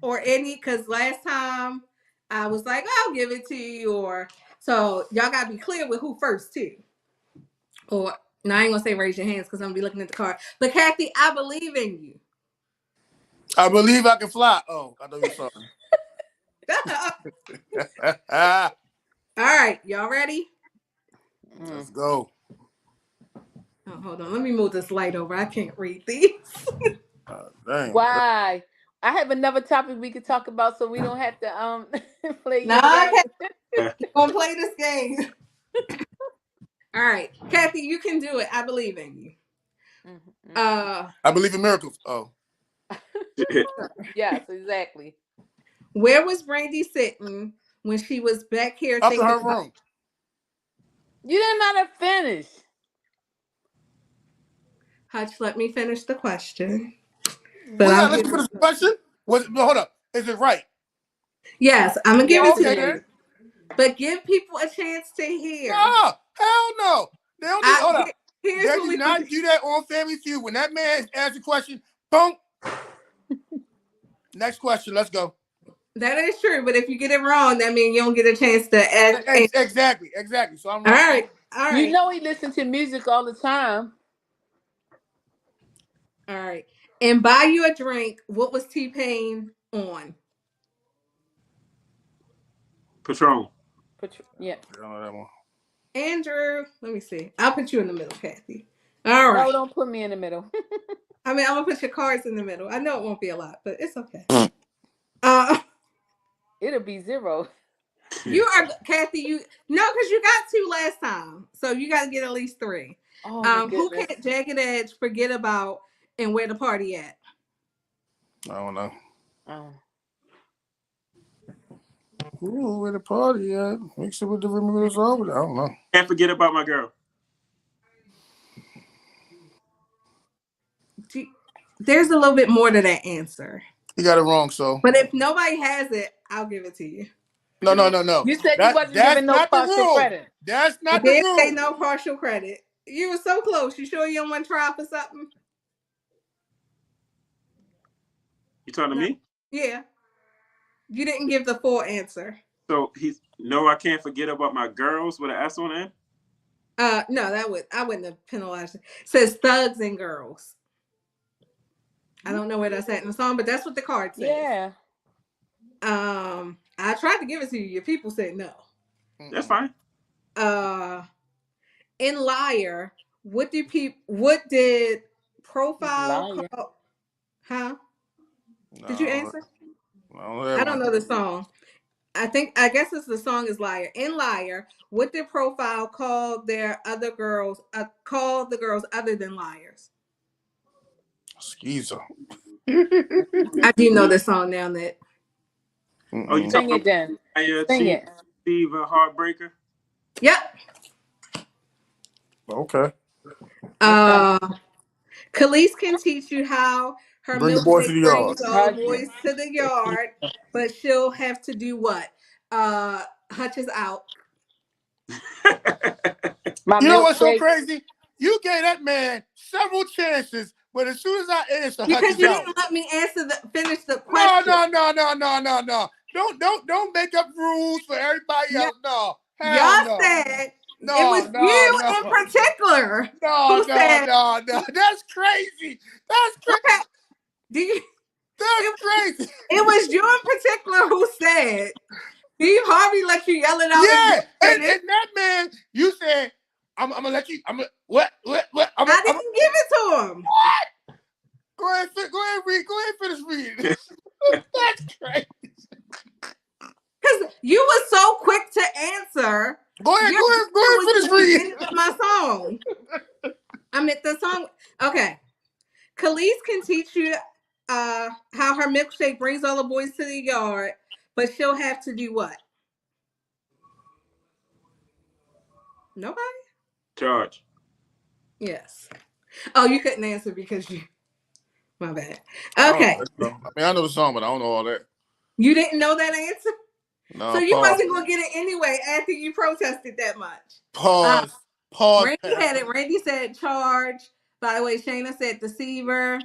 [SPEAKER 2] or any, because last time I was like, I'll give it to you, or so y'all gotta be clear with who first too. Or no, I ain't gonna say raise your hands because I'm gonna be looking at the card. But Kathy, I believe in you.
[SPEAKER 6] I believe I can fly. Oh, I know you're sorry.
[SPEAKER 2] All right, y'all ready?
[SPEAKER 6] Let's go.
[SPEAKER 2] Oh, hold on. Let me move this light over. I can't read these.
[SPEAKER 6] Dang.
[SPEAKER 4] Why? I have another topic we could talk about, so we don't have to play
[SPEAKER 2] No,
[SPEAKER 4] your game.
[SPEAKER 2] I'm gonna play this game. All right, Kathy, you can do it. I believe in you.
[SPEAKER 6] I believe in miracles. Oh.
[SPEAKER 4] Yes, exactly.
[SPEAKER 2] Where was Brandy sitting when she was back here
[SPEAKER 6] Up in
[SPEAKER 2] thinking
[SPEAKER 6] her
[SPEAKER 2] about?
[SPEAKER 6] room.
[SPEAKER 4] You didn't know to finish.
[SPEAKER 2] Hutch, let me finish the question.
[SPEAKER 6] But we gotta listen to the question. Hold up. Is it right?
[SPEAKER 2] Yes, I'm gonna give it to you.
[SPEAKER 6] Then.
[SPEAKER 2] But give people a chance to hear.
[SPEAKER 6] No, hell no. They don't need, hold up.
[SPEAKER 2] They
[SPEAKER 6] do not do that on Family Feud. When that man asks a question, boom. Next question. Let's go.
[SPEAKER 2] That is true, but if you get it wrong, that means you don't get a chance to ask.
[SPEAKER 6] Exactly. So I'm right.
[SPEAKER 2] All right.
[SPEAKER 4] You know he listens to music all the time.
[SPEAKER 2] All right. And Buy You a Drink, what was T-Pain on?
[SPEAKER 3] Patron.
[SPEAKER 4] Yeah.
[SPEAKER 6] I don't know that one.
[SPEAKER 2] Andrew, let me see. I'll put you in the middle, Kathy. All right.
[SPEAKER 4] No, don't put me in the middle.
[SPEAKER 2] I mean, I'm gonna put your cards in the middle. I know it won't be a lot, but it's okay.
[SPEAKER 4] It'll be 0.
[SPEAKER 2] You are Kathy. Because you got 2 last time, so you got to get at least 3.
[SPEAKER 4] Oh,
[SPEAKER 2] who can't Jagged Edge forget about and where the party at?
[SPEAKER 6] I don't know.
[SPEAKER 4] Oh.
[SPEAKER 6] Ooh, where the party at? Mix it with the Remember This Over. I don't know.
[SPEAKER 3] Can't forget about my girl.
[SPEAKER 2] There's a little bit more to that answer.
[SPEAKER 6] You got it wrong, so.
[SPEAKER 2] But if nobody has it, I'll give it to you.
[SPEAKER 6] No.
[SPEAKER 4] You said you wasn't giving no partial credit.
[SPEAKER 6] That's not the rule.
[SPEAKER 2] Say no partial credit. You were so close. You sure you don't want to try for something?
[SPEAKER 3] You talking to me?
[SPEAKER 2] Yeah. You didn't give the full answer.
[SPEAKER 3] So I can't forget about my girls with an S on it.
[SPEAKER 2] No, I wouldn't have penalized it. It says Thugs and Girls. I don't know where that's at in the song, but that's what the card says.
[SPEAKER 4] Yeah.
[SPEAKER 2] I tried to give it to you. Your people said no.
[SPEAKER 3] That's fine.
[SPEAKER 2] In Liar, what did Profile call? Huh? No, did you answer? I don't know the song. I guess it's the song is Liar. In Liar, what did Profile call their other girls? Call the girls other than liars?
[SPEAKER 6] Skeezer.
[SPEAKER 2] I do know the song now that.
[SPEAKER 3] Oh, you
[SPEAKER 4] sing it then. Sing it.
[SPEAKER 3] Steve and Heartbreaker.
[SPEAKER 2] Yep.
[SPEAKER 6] Okay.
[SPEAKER 2] Khalees can teach you how her
[SPEAKER 6] Bring the boys to
[SPEAKER 2] milkshake
[SPEAKER 6] the yard.
[SPEAKER 2] brings all the boys to the yard, but she'll have to do what? Hutch is out.
[SPEAKER 4] My
[SPEAKER 6] You know what's so
[SPEAKER 4] milkshake.
[SPEAKER 6] crazy? You gave that man several chances, but as soon as I answer, Hutch
[SPEAKER 2] Because
[SPEAKER 6] is
[SPEAKER 2] you
[SPEAKER 6] out.
[SPEAKER 2] didn't let me finish the
[SPEAKER 6] No.
[SPEAKER 2] question.
[SPEAKER 6] Don't make up rules for everybody else. No. Hell
[SPEAKER 2] Y'all
[SPEAKER 6] no.
[SPEAKER 2] said
[SPEAKER 6] No,
[SPEAKER 2] it was you in particular.
[SPEAKER 6] No.
[SPEAKER 2] said-
[SPEAKER 6] That's crazy. That's crazy.
[SPEAKER 2] Okay. Do you?
[SPEAKER 6] That's crazy.
[SPEAKER 2] It was you in particular who said Steve Harvey let you yell it out.
[SPEAKER 6] Yeah,
[SPEAKER 2] and
[SPEAKER 6] and that man, you said, I'm gonna let you. What?
[SPEAKER 2] I didn't give it to him.
[SPEAKER 6] What? Go ahead, read. Go ahead, finish reading. That's crazy.
[SPEAKER 2] Because you were so quick to answer.
[SPEAKER 6] Go ahead, finish reading.
[SPEAKER 2] My song. I meant the song. Okay. Khalees can teach you how her milkshake brings all the boys to the yard, but she'll have to do what? Nobody?
[SPEAKER 3] Charge.
[SPEAKER 2] Yes. Oh, you couldn't answer because you. My bad. Okay.
[SPEAKER 6] I know the song, but I don't know all that.
[SPEAKER 2] You didn't know that answer?
[SPEAKER 6] No.
[SPEAKER 2] So you wasn't going to get it anyway after you protested that much.
[SPEAKER 6] Pause.
[SPEAKER 2] Randy had it. Randy said charge. By the way, Shayna said deceiver,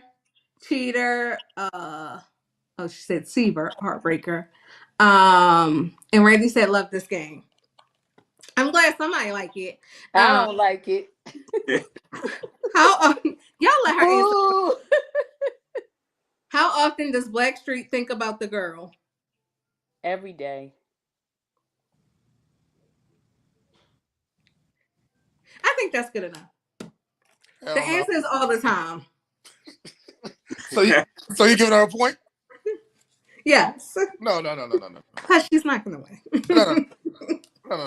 [SPEAKER 2] cheater. She said Seaver, heartbreaker. And Randy said love this game. I'm glad somebody like it.
[SPEAKER 4] I don't like it.
[SPEAKER 2] How y'all let her answer? How often does Blackstreet think about the girl?
[SPEAKER 4] Every day.
[SPEAKER 2] I think that's good enough. The answer is all the time.
[SPEAKER 6] So you giving her a point?
[SPEAKER 2] Yes.
[SPEAKER 6] No.
[SPEAKER 2] Hush, she's not gonna win.
[SPEAKER 6] No.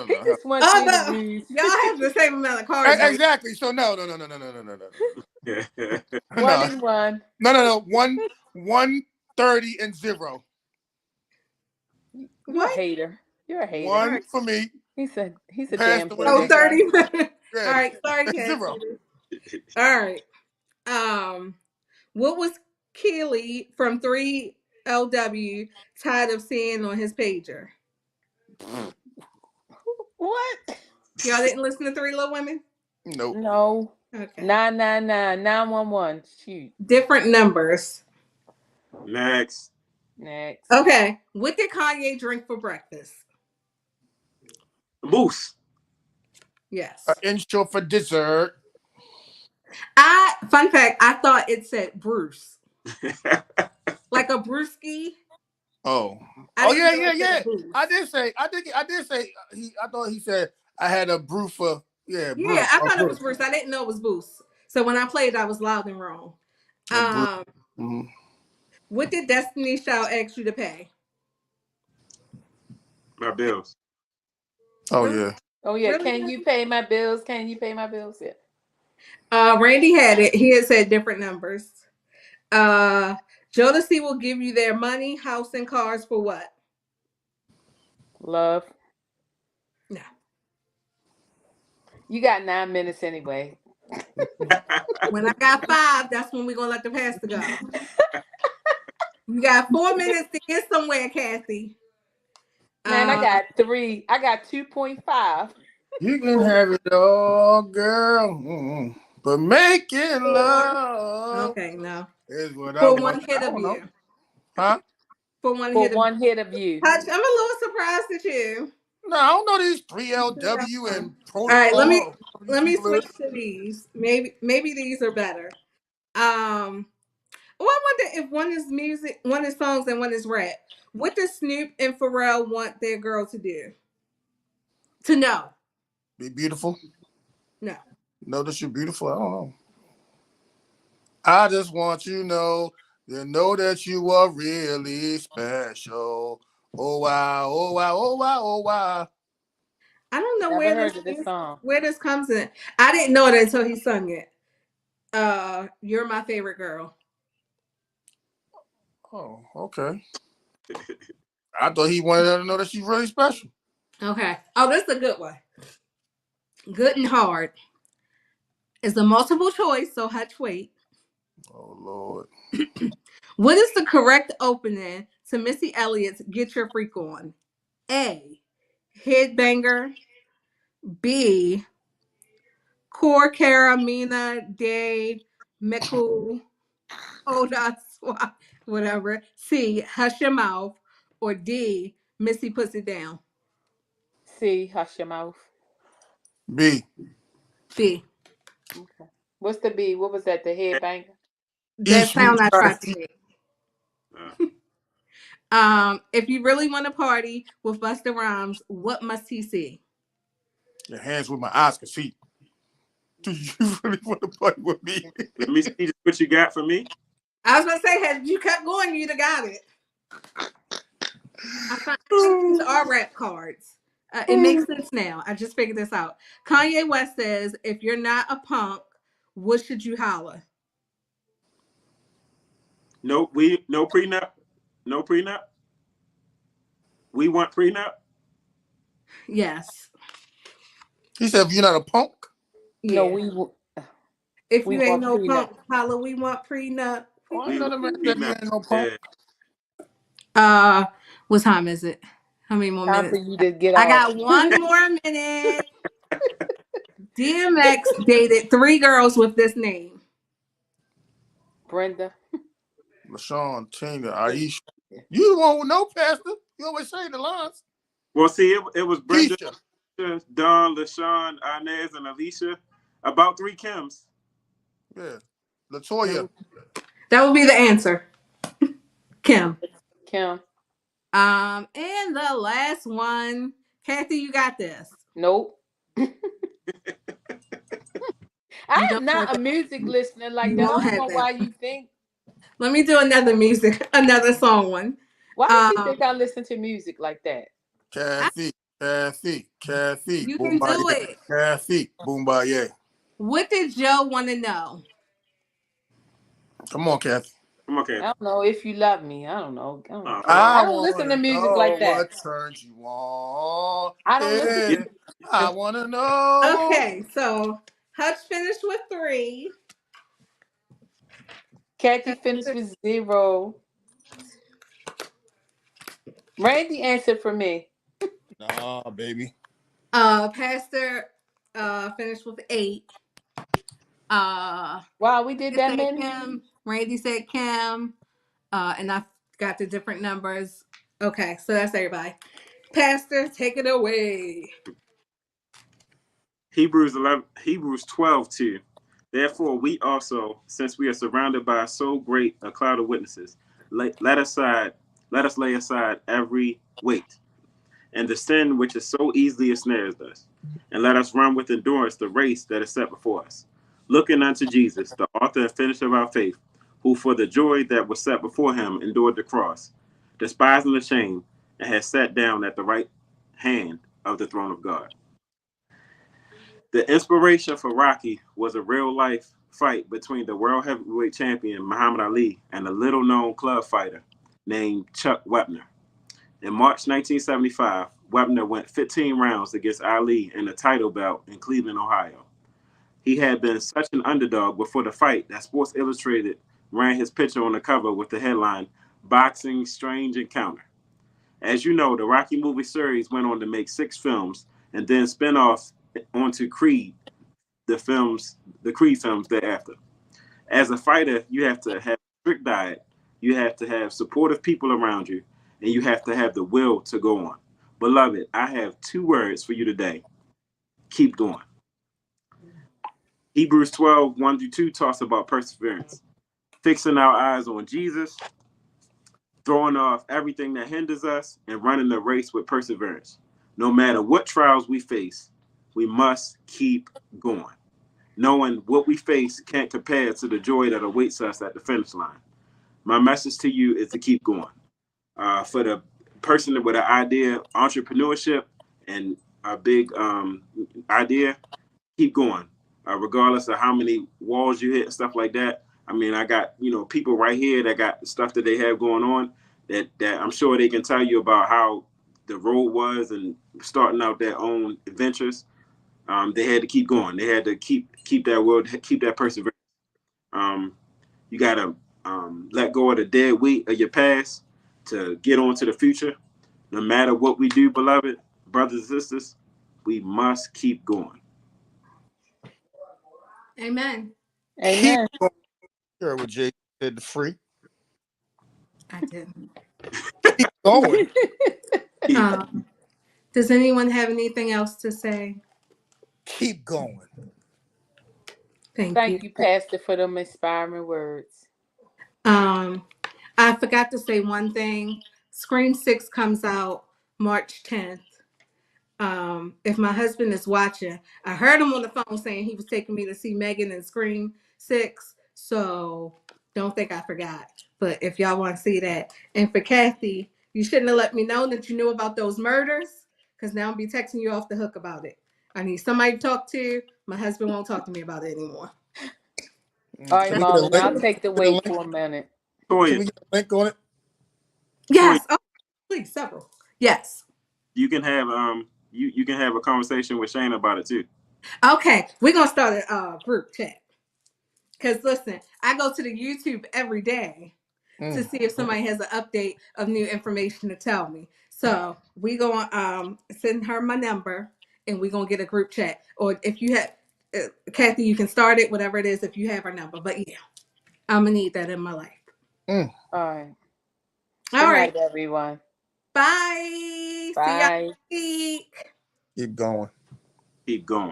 [SPEAKER 4] He just wants you to lose.
[SPEAKER 2] Y'all have the same amount of cards.
[SPEAKER 6] Exactly. So no.
[SPEAKER 4] 1-1.
[SPEAKER 6] No. 130 and 0.
[SPEAKER 4] You're a hater. You're a hater.
[SPEAKER 6] 1 for me.
[SPEAKER 4] He's a damn hater.
[SPEAKER 2] Oh, 30.
[SPEAKER 6] Yeah.
[SPEAKER 2] All right, sorry, Ken.
[SPEAKER 6] 0.
[SPEAKER 2] All right. What was Keely from 3LW tired of seeing on his pager?
[SPEAKER 4] What?
[SPEAKER 2] Y'all didn't listen to Three Little Women?
[SPEAKER 6] Nope.
[SPEAKER 4] No.
[SPEAKER 2] Okay.
[SPEAKER 4] 999 911. Shoot.
[SPEAKER 2] Different numbers.
[SPEAKER 3] Next.
[SPEAKER 2] Okay. What did Kanye drink for breakfast?
[SPEAKER 3] Moose.
[SPEAKER 6] Yes. An intro for dessert.
[SPEAKER 2] Fun fact, I thought it said Bruce. Like a brewski.
[SPEAKER 6] Oh. Yeah. I thought he said I had a brew for Bruce.
[SPEAKER 2] Yeah, I thought it was Bruce. I didn't know it was Boost. So when I played, I was loud and wrong. What did Destiny Child ask you to pay?
[SPEAKER 3] My bills.
[SPEAKER 6] Oh yeah.
[SPEAKER 4] Really? Can you pay my bills? Yeah.
[SPEAKER 2] Randy had it. He had said different numbers. Jodeci will give you their money, house, and cars for what?
[SPEAKER 4] Love.
[SPEAKER 2] No.
[SPEAKER 4] You got 9 minutes anyway.
[SPEAKER 2] When I got 5, that's when we're gonna let the pastor go. You got 4 minutes to get somewhere, Kathy.
[SPEAKER 4] Man, I got 3. I got 2.5.
[SPEAKER 6] You can have it all, girl. But making love.
[SPEAKER 2] Okay, no.
[SPEAKER 6] Is what
[SPEAKER 2] for one hit of you.
[SPEAKER 6] Huh?
[SPEAKER 2] For one hit of
[SPEAKER 4] you.
[SPEAKER 2] Hutch, I'm a little surprised at you.
[SPEAKER 6] No, I don't know these 3LW and protocol.
[SPEAKER 2] All right, let me switch to these. Maybe these are better. I wonder if one is music, one is songs, and one is rap. What does Snoop and Pharrell want their girl to do? To know.
[SPEAKER 6] Be beautiful?
[SPEAKER 2] No.
[SPEAKER 6] Know that you're beautiful? I don't know. I just want you to know that you are really special. Oh wow, oh wow, oh wow, oh wow.
[SPEAKER 2] I don't know
[SPEAKER 4] where
[SPEAKER 2] this comes in. I didn't know it until he sung it. You're my favorite girl.
[SPEAKER 6] Oh, okay. I thought he wanted her to know that she's really special.
[SPEAKER 2] Okay. Oh, this is a good one. Good and hard. It's a multiple choice, so Hutch, wait.
[SPEAKER 6] Oh Lord.
[SPEAKER 2] What is the correct opening to Missy Elliott's Get Your Freak On? A. Headbanger. B. Cor Cara Mina de Meku Oda Swap, whatever. C. Hush Your Mouth. Or D. Missy Puts It Down.
[SPEAKER 4] C. Hush your mouth.
[SPEAKER 6] B.
[SPEAKER 2] B.
[SPEAKER 4] Okay. What's the B? What was that? The headbanger?
[SPEAKER 2] That
[SPEAKER 6] East
[SPEAKER 2] sound I tried
[SPEAKER 6] Side.
[SPEAKER 2] to make.
[SPEAKER 3] Uh,
[SPEAKER 2] If you really want to party with Busta Rhymes, what must he see?
[SPEAKER 6] Your hands with my eyes can see. Do you really want to party with me?
[SPEAKER 3] let me see what you got for me.
[SPEAKER 2] I was gonna say, had you kept going, you'd have got it. I think these are rap cards. It makes sense now. I just figured this out. Kanye West says, "If you're not a punk, what should you holler?"
[SPEAKER 3] No prenup. No prenup. We want prenup.
[SPEAKER 2] Yes.
[SPEAKER 6] He said, if you're not a punk,
[SPEAKER 2] Yeah.
[SPEAKER 4] No,
[SPEAKER 2] If
[SPEAKER 4] we
[SPEAKER 2] you ain't
[SPEAKER 4] want
[SPEAKER 2] no
[SPEAKER 4] prenup.
[SPEAKER 2] punk, holler. We want prenup.
[SPEAKER 6] oh, I
[SPEAKER 3] We
[SPEAKER 6] know the man
[SPEAKER 3] want
[SPEAKER 6] said he
[SPEAKER 3] prenup.
[SPEAKER 6] ain't no punk.
[SPEAKER 2] What time is it? How many more
[SPEAKER 4] Time for
[SPEAKER 2] minutes?
[SPEAKER 4] you to get
[SPEAKER 2] I
[SPEAKER 4] off.
[SPEAKER 2] got one more minute. DMX dated 3 girls with this name.
[SPEAKER 4] Brenda.
[SPEAKER 6] LaShawn, Tina, Aisha. You the one with no pastor. You always say the lines.
[SPEAKER 3] Well, see, it was Brenda,
[SPEAKER 6] Keisha.
[SPEAKER 3] Dawn, LaShawn, Inez, and Alicia. About 3 Kims.
[SPEAKER 6] Yeah. Latoya.
[SPEAKER 2] That would be the answer. Kim.
[SPEAKER 4] Kim.
[SPEAKER 2] And the last one, Kathy, you got this.
[SPEAKER 4] Nope.
[SPEAKER 2] You
[SPEAKER 4] I
[SPEAKER 2] don't
[SPEAKER 4] am not
[SPEAKER 2] have
[SPEAKER 4] a music listener like
[SPEAKER 2] You
[SPEAKER 4] that. I
[SPEAKER 2] won't
[SPEAKER 4] don't
[SPEAKER 2] have
[SPEAKER 4] know
[SPEAKER 2] that.
[SPEAKER 4] why you think.
[SPEAKER 2] Let me do another song one.
[SPEAKER 4] Why do you think I listen to music like that?
[SPEAKER 6] Kathy.
[SPEAKER 2] You can do it.
[SPEAKER 6] Kathy. Boombaye.
[SPEAKER 2] What did Joe want to know?
[SPEAKER 6] Come on, Kathy.
[SPEAKER 3] Come on, Kathy.
[SPEAKER 4] I don't know if you love me. I don't know.
[SPEAKER 3] Oh,
[SPEAKER 4] I don't listen to music like that.
[SPEAKER 6] What turns you on?
[SPEAKER 4] I don't listen to.
[SPEAKER 6] I want to know.
[SPEAKER 2] Okay, so Hutch finished with 3.
[SPEAKER 4] Kathy finished with 0. Randy answered for me.
[SPEAKER 6] Nah, baby.
[SPEAKER 2] Pastor finished with 8.
[SPEAKER 4] Wow, we did that
[SPEAKER 2] said
[SPEAKER 4] many.
[SPEAKER 2] Kim. Randy said Kim. And I got the different numbers. Okay, so that's everybody. Pastor, take it away.
[SPEAKER 3] Hebrews 12:2. Therefore, we also, since we are surrounded by so great a cloud of witnesses, let us lay aside every weight and the sin which is so easily ensnares us, and let us run with endurance the race that is set before us, looking unto Jesus, the author and finisher of our faith, who for the joy that was set before him endured the cross, despising the shame, and has sat down at the right hand of the throne of God. The inspiration for Rocky was a real-life fight between the world heavyweight champion Muhammad Ali and a little-known club fighter named Chuck Wepner. In March 1975, Wepner went 15 rounds against Ali in the title bout in Cleveland, Ohio. He had been such an underdog before the fight that Sports Illustrated ran his picture on the cover with the headline, "Boxing Strange Encounter." As you know, the Rocky movie series went on to make 6 films and then spin off onto Creed, the Creed films thereafter. As a fighter, you have to have a strict diet, you have to have supportive people around you, and you have to have the will to go on. Beloved, I have 2 words for you today. Keep going. Hebrews 12:1-2 talks about perseverance. Fixing our eyes on Jesus, throwing off everything that hinders us, and running the race with perseverance. No matter what trials we face, we must keep going, knowing what we face can't compare to the joy that awaits us at the finish line. My message to you is to keep going. For the person with an idea, entrepreneurship, and a big idea, keep going. Regardless of how many walls you hit and stuff like that. I mean, I got people right here that got stuff that they have going on that I'm sure they can tell you about how the road was and starting out their own adventures. They had to keep going. They had to keep that world, keep that perseverance. You gotta let go of the dead weight of your past to get on to the future. No matter what we do, beloved brothers and sisters, we must keep going.
[SPEAKER 2] Amen.
[SPEAKER 6] Keep
[SPEAKER 4] Amen.
[SPEAKER 6] going. You heard what Jay said, the free.
[SPEAKER 2] I didn't.
[SPEAKER 6] Keep going.
[SPEAKER 2] Does anyone have anything else to say?
[SPEAKER 6] Keep going.
[SPEAKER 2] Thank
[SPEAKER 4] Thank
[SPEAKER 2] you.
[SPEAKER 4] you, Pastor, for them inspiring words.
[SPEAKER 2] I forgot to say one thing. Scream 6 comes out March 10th. If my husband is watching, I heard him on the phone saying he was taking me to see Megan and Scream 6. So don't think I forgot. But if y'all want to see that. And for Kathy, you shouldn't have let me know that you knew about those murders, because now I'll be texting you off the hook about it. I need somebody to talk to. My husband won't talk to me about it anymore.
[SPEAKER 4] All right,
[SPEAKER 6] Can we get a
[SPEAKER 4] Marlon, I'll
[SPEAKER 6] link?
[SPEAKER 4] take the
[SPEAKER 6] Get a
[SPEAKER 4] weight
[SPEAKER 6] link?
[SPEAKER 4] for a minute.
[SPEAKER 6] Can
[SPEAKER 3] Toya,
[SPEAKER 6] we get a link on it?
[SPEAKER 2] Yes. Oh, please, several. Yes.
[SPEAKER 3] you can have you can have a conversation with Shane about it too.
[SPEAKER 2] Okay, we're gonna start a group chat. Because listen, I go to the YouTube every day to see if somebody has an update of new information to tell me. So we gonna send her my number and we're gonna get a group chat. Or if you have Kathy, you can start it, whatever it is, if you have her number. But yeah, I'm gonna need that in my life.
[SPEAKER 4] All right.
[SPEAKER 2] All
[SPEAKER 4] Good
[SPEAKER 2] right.
[SPEAKER 4] night, everyone.
[SPEAKER 2] Bye. See y'all
[SPEAKER 4] Bye.
[SPEAKER 2] next week.
[SPEAKER 6] Keep going.
[SPEAKER 3] Keep going.